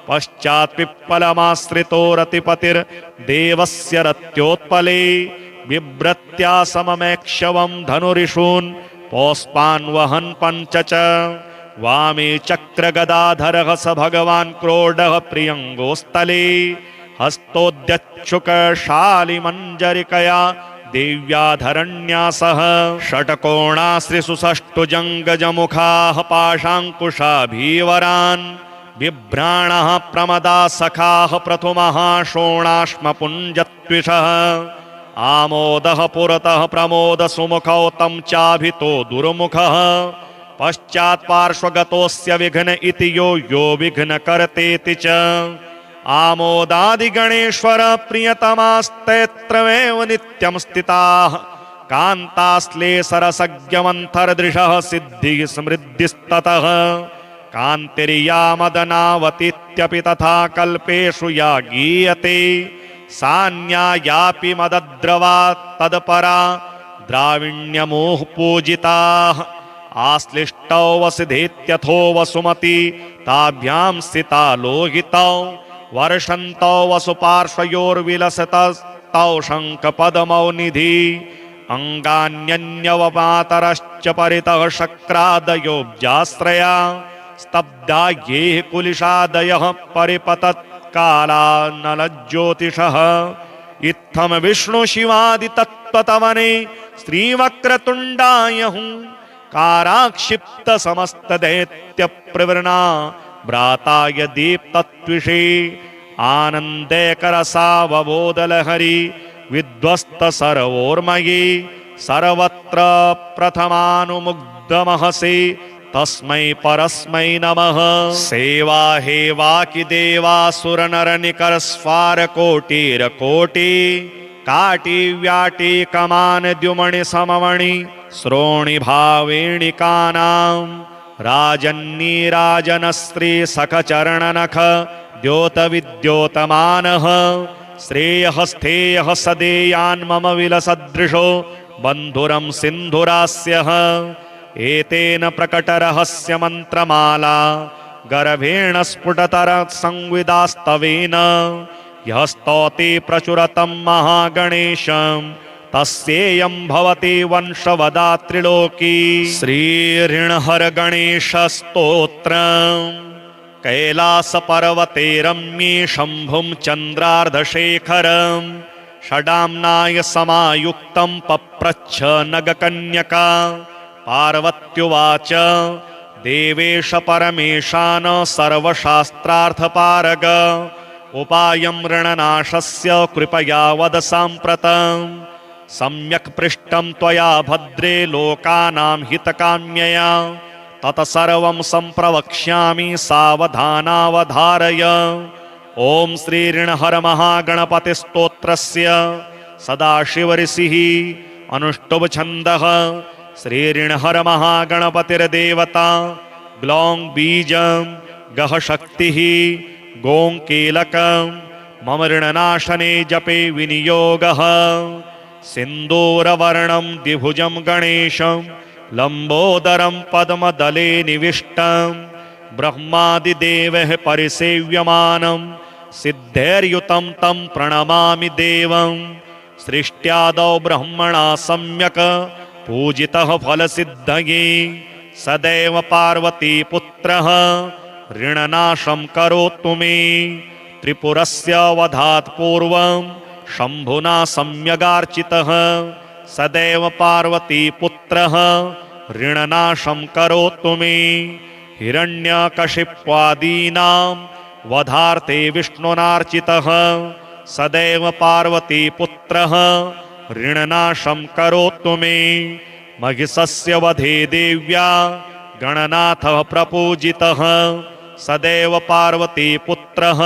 पश्चात् पिप्पलमाश्रितो रतिपतिर्देवस्य रत्योत्पले बिभ्रत्या सममेक्षवं धनुरिषून् पौष्पान् वहन् पञ्च च वामे चक्रगदाधरः स भगवान् क्रोडः प्रियङ्गोस्थले हस्तोद्यच्छुकशालिमञ्जरिकया देव्याधरण्यासः षट्कोणाश्रिसुषष्टुजङ्गजमुखाः पाशाङ्कुशाभीवरान् बिभ्राणः प्रमदा सखाः प्रथुमः शोणाश्मपुञ्जत्विषः आमोदः पुरतः प्रमोदसुमुखौ तं चाभितो दुर्मुखः पश्चात् पार्श्वगतोऽस्य विघ्न इति यो विघ्नकर्तेति च आमोदादिगणेश्वर प्रियतमास्तैत्रमेव नित्यं स्थिताः कान्ताश्लेषरसज्ञमन्थरदृशः सिद्धिः समृद्धिस्ततः कान्तिर्या मदनावतीत्यपि तथा कल्पेषु या गीयते सान्यायापि मदद्रवा तत्परा द्राविण्यमुः पूजिताः आश्लिष्टौ वसुधेत्यथो वसुमती ताभ्यां स्थिता लोहितौ वर्षन्तौ वसुपार्श्वयोर्विलसतस्तौ शङ्खपदमौ निधि अङ्गान्यन्यवमातरश्च परितः शक्रादयोऽब्जाश्रया स्तब्धा ये कुलिशादयः परिपतत्कालानलज्योतिषः इत्थं विष्णुशिवादितत्त्वतवने श्रीवक्रतुण्डायहुं काराक्षिप्त समस्तदैत्यप्रवृणा भ्राताय दीप्तत्विषे आनन्दैकरसावबोधलहरी विध्वस्त सर्वोर्मयी सर्वत्र प्रथमानुमुग्धमहसि तस्मै परस्मै नमः। सेवा हेवाकि देवासुरनरनिकरस्वारकोटिरकोटि काटिव्याटि कमान द्युमणि सममणि श्रोणि भावेणिकानां राजन्नीराजनस्त्री सखचरणनख द्योतविद्योतमानः श्रेयः स्थेयः सदेयान् मम विलसदृशो बन्धुरं सिन्धुरास्यः एतेन प्रकटरहस्य मन्त्रमाला गर्भेण स्फुटतर संविदास्तवेन यः स्तौति प्रचुरतं महागणेशं तस्येयं भवति वंशवदा त्रिलोकी। श्रीऋणहर गणेश स्तोत्रम् कैलासपर्वते रम्ये शम्भुं चन्द्रार्धशेखरं षडाम्नाय समायुक्तं पप्रच्छ नगकन्यका। पार्वत्युवाच देवेश परमेशान सर्वशास्त्रार्थपारग उपायं ऋणनाशस्य कृपया वद साम्प्रतम्। सम्यक् पृष्टं त्वया भद्रे लोकानां हितकाम्यया तत्सर्वं सम्प्रवक्ष्यामि सावधानावधारय। ॐ श्री ऋणहर महागणपतिस्तोत्रस्य सदाशिवऋषिः अनुष्टुभ छन्दः। श्री ऋणहर महागणपतिर्देवता ग्लौं बीजं गः शक्तिः गों कीलकं मम ऋणनाशने जपे विनियोगः। सिन्दूरवर्णं द्विभुजं गणेशं लम्बोदरं पद्मदले निविष्टं ब्रह्मादिदेवः परिसेव्यमानं सिद्धैर्युतं तं प्रणमामि देवं। सृष्ट्यादौ ब्रह्मणा सम्यक् पूजितः फलसिद्धये सदैव पार्वतीपुत्रः ऋणनाशं करोतु मे। त्रिपुरस्य वधात् पूर्वं शम्भुना सम्यगार्चितः सदैव पार्वतीपुत्रः ऋणनाशं करोतु मे। हिरण्यकशिप्वादीनां वधार्थे विष्णुनार्चितः सदैव पार्वतीपुत्रः ऋणनाशं करोतु मे। महिषस्य वधे देव्या गणनाथः प्रपूजितः सदैव पार्वतीपुत्रः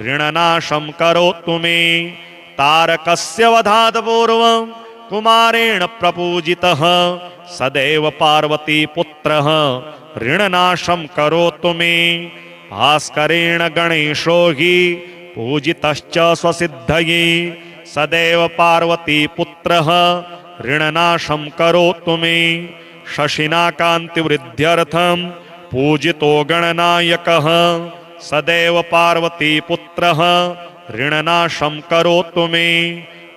ऋणनाशं करोतु मे। तारकस्य वधात् पूर्वं कुमारेण प्रपूजितः सदैव पार्वतीपुत्रः ऋणनाशं करोतु मे। भास्करेण गणेशो हि पूजितश्च स्वसिद्धये सदैव पार्वतीपुत्रः ऋणनाशं करोतु मे। शशिना कान्तिवृद्ध्यर्थं पूजितो गणनायकः सदैव पार्वतीपुत्रः ऋणनाशं करोतु मे।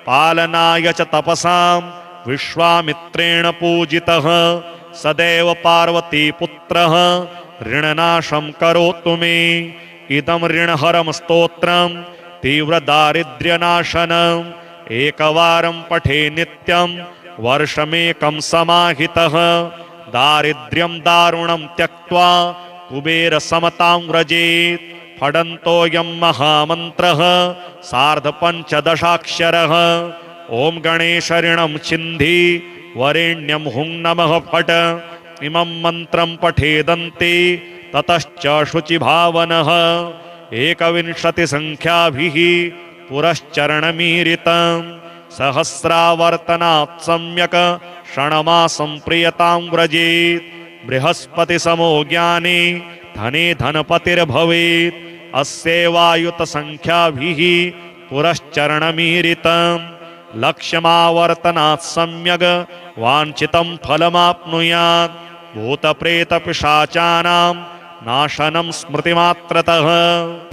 पालनाय च तपसां विश्वामित्रेण पूजितः सदैव पार्वतीपुत्रः ऋणनाशं करोतु मे। इदं ऋणहरं स्तोत्रं तीव्रदारिद्र्यनाशनम् एकवारं पठे नित्यं वर्षमेकं समाहितः। दारिद्र्यं दारुणं त्यक्त्वा कुबेरसमतां व्रजेत्। फडन्तोऽयं महामन्त्रः सार्धपञ्चदशाक्षरः। ॐ गणेश ऋणं छिन्धि वरेण्यं हुं नमः फट्। इमं मन्त्रं पठेदन्ते ततश्च शुचिभावनः। 21 संख्याभिः पुरश्चरणमीरितं सहस्रावर्तनात् सम्यक् षण्मासं प्रियतां व्रजेत्। बृहस्पतिसमो ज्ञाने धने धनपतिर्भवेत्। अस्यैवायुत संख्याभिः पुरश्चरणमीरितं लक्ष्यमावर्तनात् सम्यक् वाञ्छितं फलमाप्नुयात्। भूतप्रेतपिशाचानां नाशनं स्मृतिमात्रतः।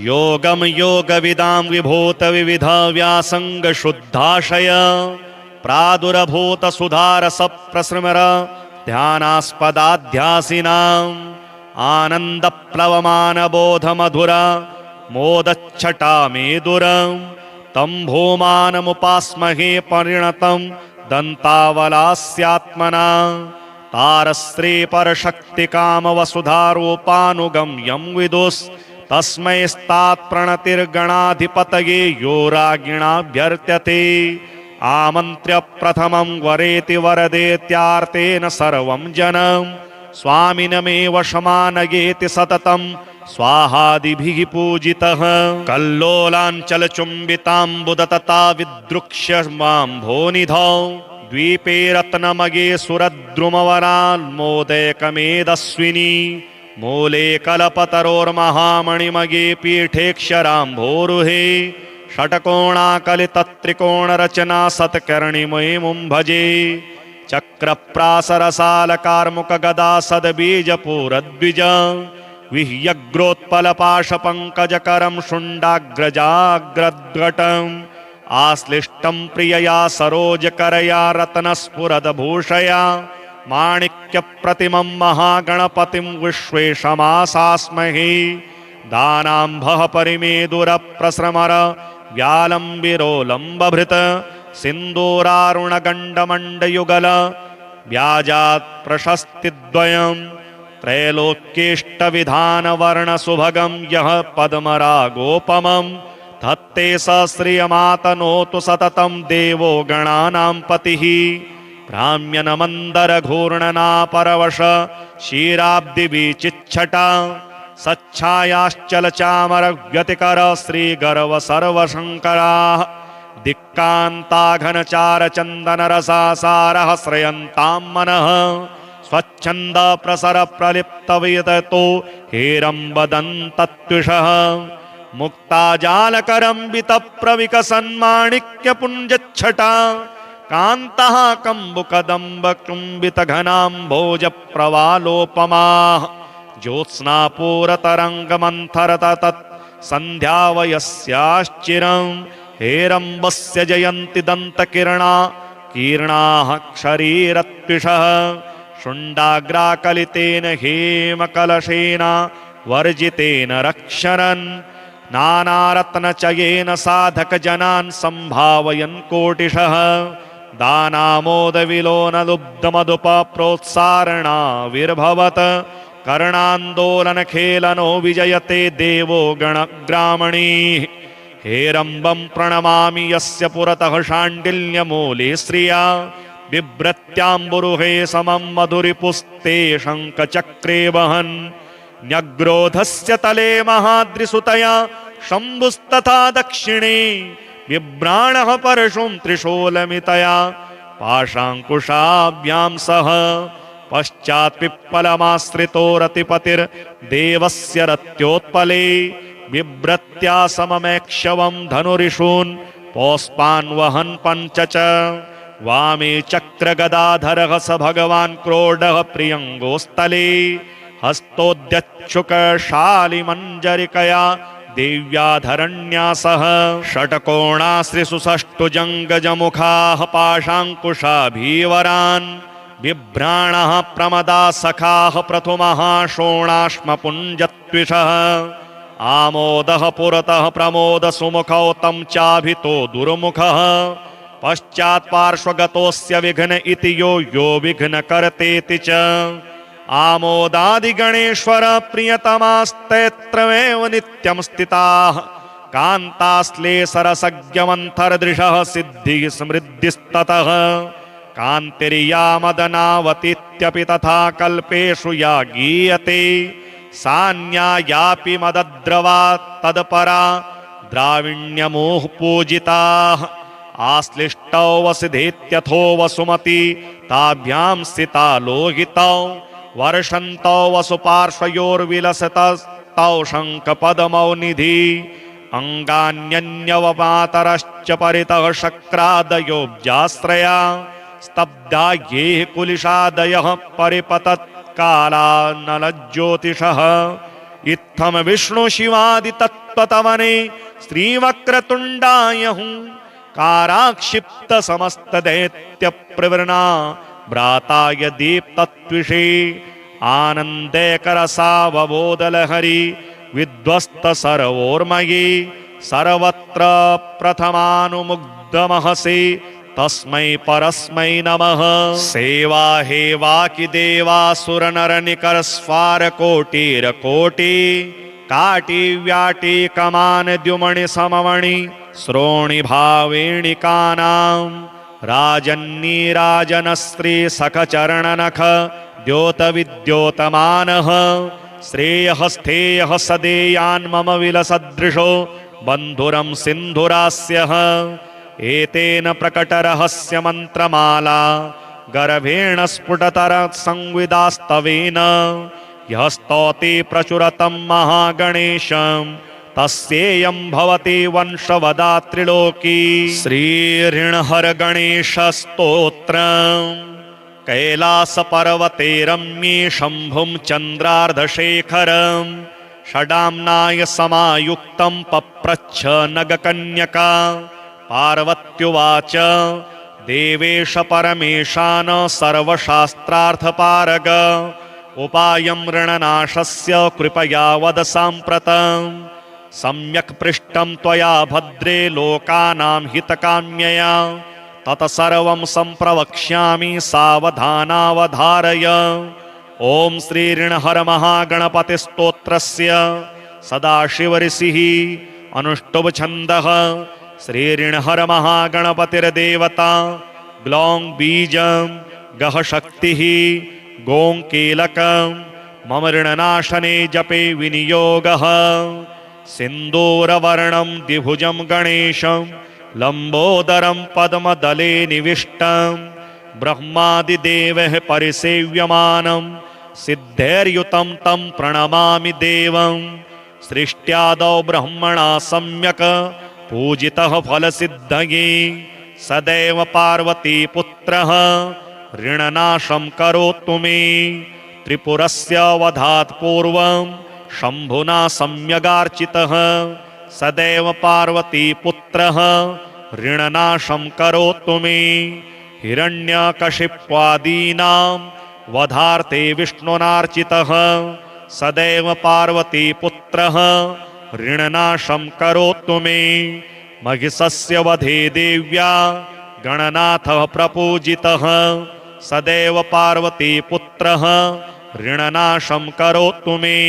योगं योगविदां विभूतविविधव्यासङ्गशुद्धाशय प्रादुरभूतसुधारसप्रसृमर ध्यानास्पदाध्यासिनाम् आनन्दप्लवमानबोधमधुर मोदच्छटामेदुरं तं भूमानमुपास्महे परिणतं दन्तावलास्यात्मना। तारस्त्री परशक्तिकामवसुधारूपानुगम्यं विदुस् तस्मै स्तात्प्रणतिर्गणाधिपतये यो राज्ञिणाभ्यर्त्यते। आमन्त्र्य प्रथमं वरेति वरदेत्यार्तेन सर्वं जनं स्वामिनमेव शमानयेति सततं स्वाहादिभिः पूजितः। कल्लोलाञ्चलचुम्बिताम्बुदतता विदृक्ष्य माम्भोनिधौ द्वीपे रत्नमये सुरद्रुमवराल्मोदयकमेदस्विनी मूले कल्पतरोर्महामणिमये पीठेक्षराम्भोरुहे षट्कोणाकलितत्रिकोणरचना सत्कर्णिमयीमुं भजे। चक्रप्रासरसालकार्मुकगदा सद्बीजपूरद्विज विह्यग्रोत्पलपाशपङ्कजकरं शुण्डाग्रजाग्रद्घटम् आश्लिष्टं प्रियया सरोजकरया रत्नस्फुरदभूषया माणिक्यप्रतिमं महागणपतिं विश्वेशमासास्महे। दानाम्भः परिमेदुरप्रस्रमर व्यालम्बिरोलम्बभृत् सिन्दूरारुणगण्डमण्डयुगल व्याजात् प्रशस्तिद्वयम् त्रैलोक्येष्टविधानवर्णसुभगं यः पद्मरागोपमं धत्ते स श्रियमातनोतु सततं देवो गणानां पतिः भ्राम्यनमन्दरघूर्णनापरवश क्षीराब्धिविचिच्छटा सच्छायाश्चलचामरव्यतिकर श्रीगर्व सर्वशङ्कराः दिक्कान्ताघनचारचन्दनरसासारः श्रयन्तां मनः स्वच्छन्द प्रसर प्रलिप्तविदतो हेरम्बदन्तत्विषः मुक्ताजालकरम्बितप्रविकसन्माणिक्यपुञ्जच्छटा कान्तः कम्बुकदम्बकुम्बितघनाम्भोजप्रवालोपमाः ज्योत्स्नापूरतरङ्गमन्थरतत् सन्ध्यावयस्याश्चिरं हेरम्बस्य जयन्ति दन्तकिरणा कीर्णाः क्षरीरत्विषः शुण्डाग्राकलितेन हेमकलशेन वर्जितेन रक्षरन् नानारत्नचयेन साधकजनान् सम्भावयन् कोटिशः दानामोदविलोनलुब्धमधुपप्रोत्सारणाविर्भवत् कर्णान्दोलनखेलनो विजयते देवो गणग्रामणीः हेरम्बं प्रणमामि यस्य पुरतः शाण्डिल्यमूले श्रिया बिभ्रत्याम्बुरुहे समं मधुरिपुस्ते शङ्खचक्रे वहन् न्यग्रोधस्य तले महाद्रिसुतया शम्भुस्तथा दक्षिणे बिभ्राणः परशुं त्रिशूलमितया पाशाङ्कुशाभ्यां सह पश्चात् पिप्पलमाश्रितो रतिपतिर्देवस्य रत्योत्पले बिभ्रत्या सममेक्षवं धनुरिषून् पौष्पान् वहन् पञ्च च वामे चक्रगदाधरः स भगवान् क्रोडः प्रियङ्गोस्थले हस्तोद्यच्छुकशालिमञ्जरिकया देव्याधरण्या सह षट्कोणाश्रिसुषष्टुजङ्गजमुखाः पाशाङ्कुशाभीवरान् बिभ्राणः प्रमदा सखाः प्रथुमः शोणाश्मपुञ्जत्विषः आमोदः पुरतः प्रमोदसुमुखौ तं चाभितो दुर्मुखः पश्चात् पार्श्वगतोऽस्य विघ्न इति यो विघ्नकर्तेति च आमोदादिगणेश्वर प्रियतमास्तैत्रमेव नित्यं स्थिताः कान्ताश्लेषरसज्ञमन्थरदृशः सिद्धिः समृद्धिस्ततः कान्तिर्यामदनावतीत्यपि तथा कल्पेषु या गीयते सान्यायापि मदद्रवा तत्परा द्राविण्यमुः पूजिताः आश्लिष्टौ वसुधेत्यथो वसुमती ताभ्यां स्थिता लोहितौ वर्षन्तौ वसुपार्श्वयोर्विलसतस्तौ शङ्खपदमौ निधि अङ्गान्यन्यवमातरश्च परितः शक्रादयोऽब्जाश्रया स्तब्धा ये कुलिशादयः परिपतत्कालानलज्योतिषः इत्थं विष्णुशिवादितत्त्वतवने श्रीवक्रतुण्डायहुं काराक्षिप्त समस्तदैत्यप्रवृणा भ्राताय दीप्तत्विषे आनन्दैकरसावबोधलहरी विध्वस्त सर्वोर्मयी सर्वत्र प्रथमानुमुग्धमहसि तस्मै परस्मै नमः। सेवा हेवाकि देवासुरनरनिकरस्वारकोटिरकोटि काटिव्याटि कमान द्युमणि सममणि श्रोणि भावेणिकानां राजन्नीराजनस्त्री सखचरणनख द्योतविद्योतमानः श्रेयः स्थेयः सदेयान् मम विलसदृशो बन्धुरं सिन्धुरास्यः एतेन प्रकटरहस्यमन्त्रमाला गर्भेण स्फुटतर संविदास्तवेन यः स्तौति प्रचुरतं महागणेशं तस्येयं भवति वंशवदात्रिलोकी। श्रीऋणहर गणेशस्तोत्रम् कैलासपर्वते रम्ये शम्भुं चन्द्रार्धशेखरं षडाम्नाय समायुक्तं पप्रच्छ नगकन्यका पार्वत्युवाच देवेश परमेशान सर्वशास्त्रार्थपारग उपायं ऋणनाशस्य कृपया वद साम्प्रतम् सम्यक् पृष्टं त्वया भद्रे लोकानां हितकाम्यया तत्सर्वं सम्प्रवक्ष्यामि सावधानावधारय। ॐ श्री ऋणहर महागणपतिस्तोत्रस्य सदाशिवऋषिः अनुष्टुभ छन्दः। श्री ऋणहर महागणपतिर्देवता ग्लौं बीजं गह शक्तिः गों कीलकं मम ऋणनाशने जपे विनियोगः। सिन्दूरवर्णं द्विभुजं गणेशं लम्बोदरं पद्मदले निविष्टं ब्रह्मादिदेवः परिसेव्यमानं सिद्धैर्युतं तं प्रणमामि देवं। सृष्ट्यादौ ब्रह्मणा सम्यक् पूजितः फलसिद्धये सदैव पार्वतीपुत्रः ऋणनाशं करोतु मे। त्रिपुरस्य वधात् पूर्वं शम्भुना सम्यगार्चितः सदैव पार्वतीपुत्रः ऋणनाशं करोतु मे। हिरण्यकशिप्वादीनां वधार्थे विष्णुनार्चितः सदैव पार्वतीपुत्रः ऋणनाशं करोतु मे। महिषस्य वधे देव्या गणनाथः प्रपूजितः सदैव पार्वतीपुत्रः ऋणनाशं करोतु मे।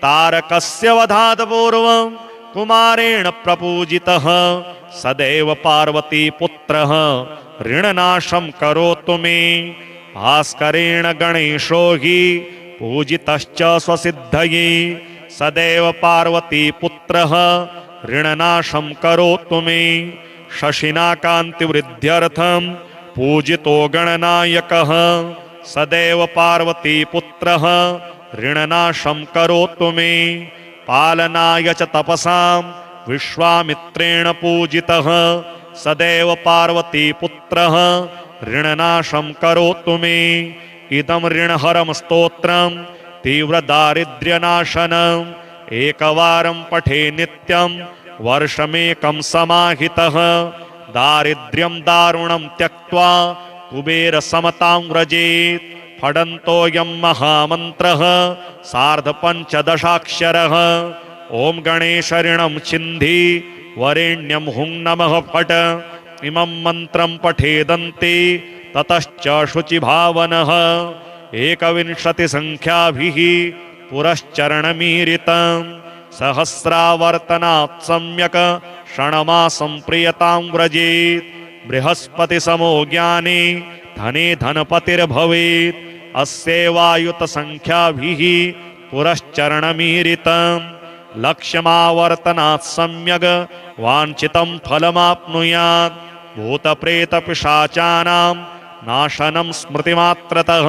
तारकस्य वधात् पूर्वं कुमारेण प्रपूजितः सदैव पार्वतीपुत्रः ऋणनाशं करोतु मे। भास्करेण गणेशो हि पूजितश्च स्वसिद्धये सदैव पार्वतीपुत्रः ऋणनाशं करोतु मे। शशिना कान्तिवृद्ध्यर्थं पूजितो गणनायकः सदैव पार्वतीपुत्रः ऋणनाशं करोतु मे। पालनाय च तपसां विश्वामित्रेण पूजितः सदैव पार्वतीपुत्रः ऋणनाशं करोतु मे। इदं ऋणहरं स्तोत्रं तीव्रदारिद्र्यनाशनम् एकवारं पठे नित्यं वर्षमेकं समाहितः। दारिद्र्यं दारुणं त्यक्त्वा कुबेरसमतां व्रजेत्। फडन्तोऽयं महामन्त्रः सार्धपञ्चदशाक्षरः। ॐ गणेश ऋणं छिन्धि वरेण्यं हुं नमः फट्। इमं मन्त्रं पठेदन्ते ततश्च शुचिभावनः। 21 संख्याभिः पुरश्चरणमीरितं सहस्रावर्तनात् सम्यक् षण्मासं प्रियतां व्रजेत्। बृहस्पतिसमो ज्ञाने धने धनपतिर्भवेत्। अस्यैवायुत संख्याभिः पुरश्चरणमीरितं लक्ष्यमावर्तनात् सम्यक् वाञ्छितं फलमाप्नुयात्। भूतप्रेतपिशाचानां नाशनं स्मृतिमात्रतः।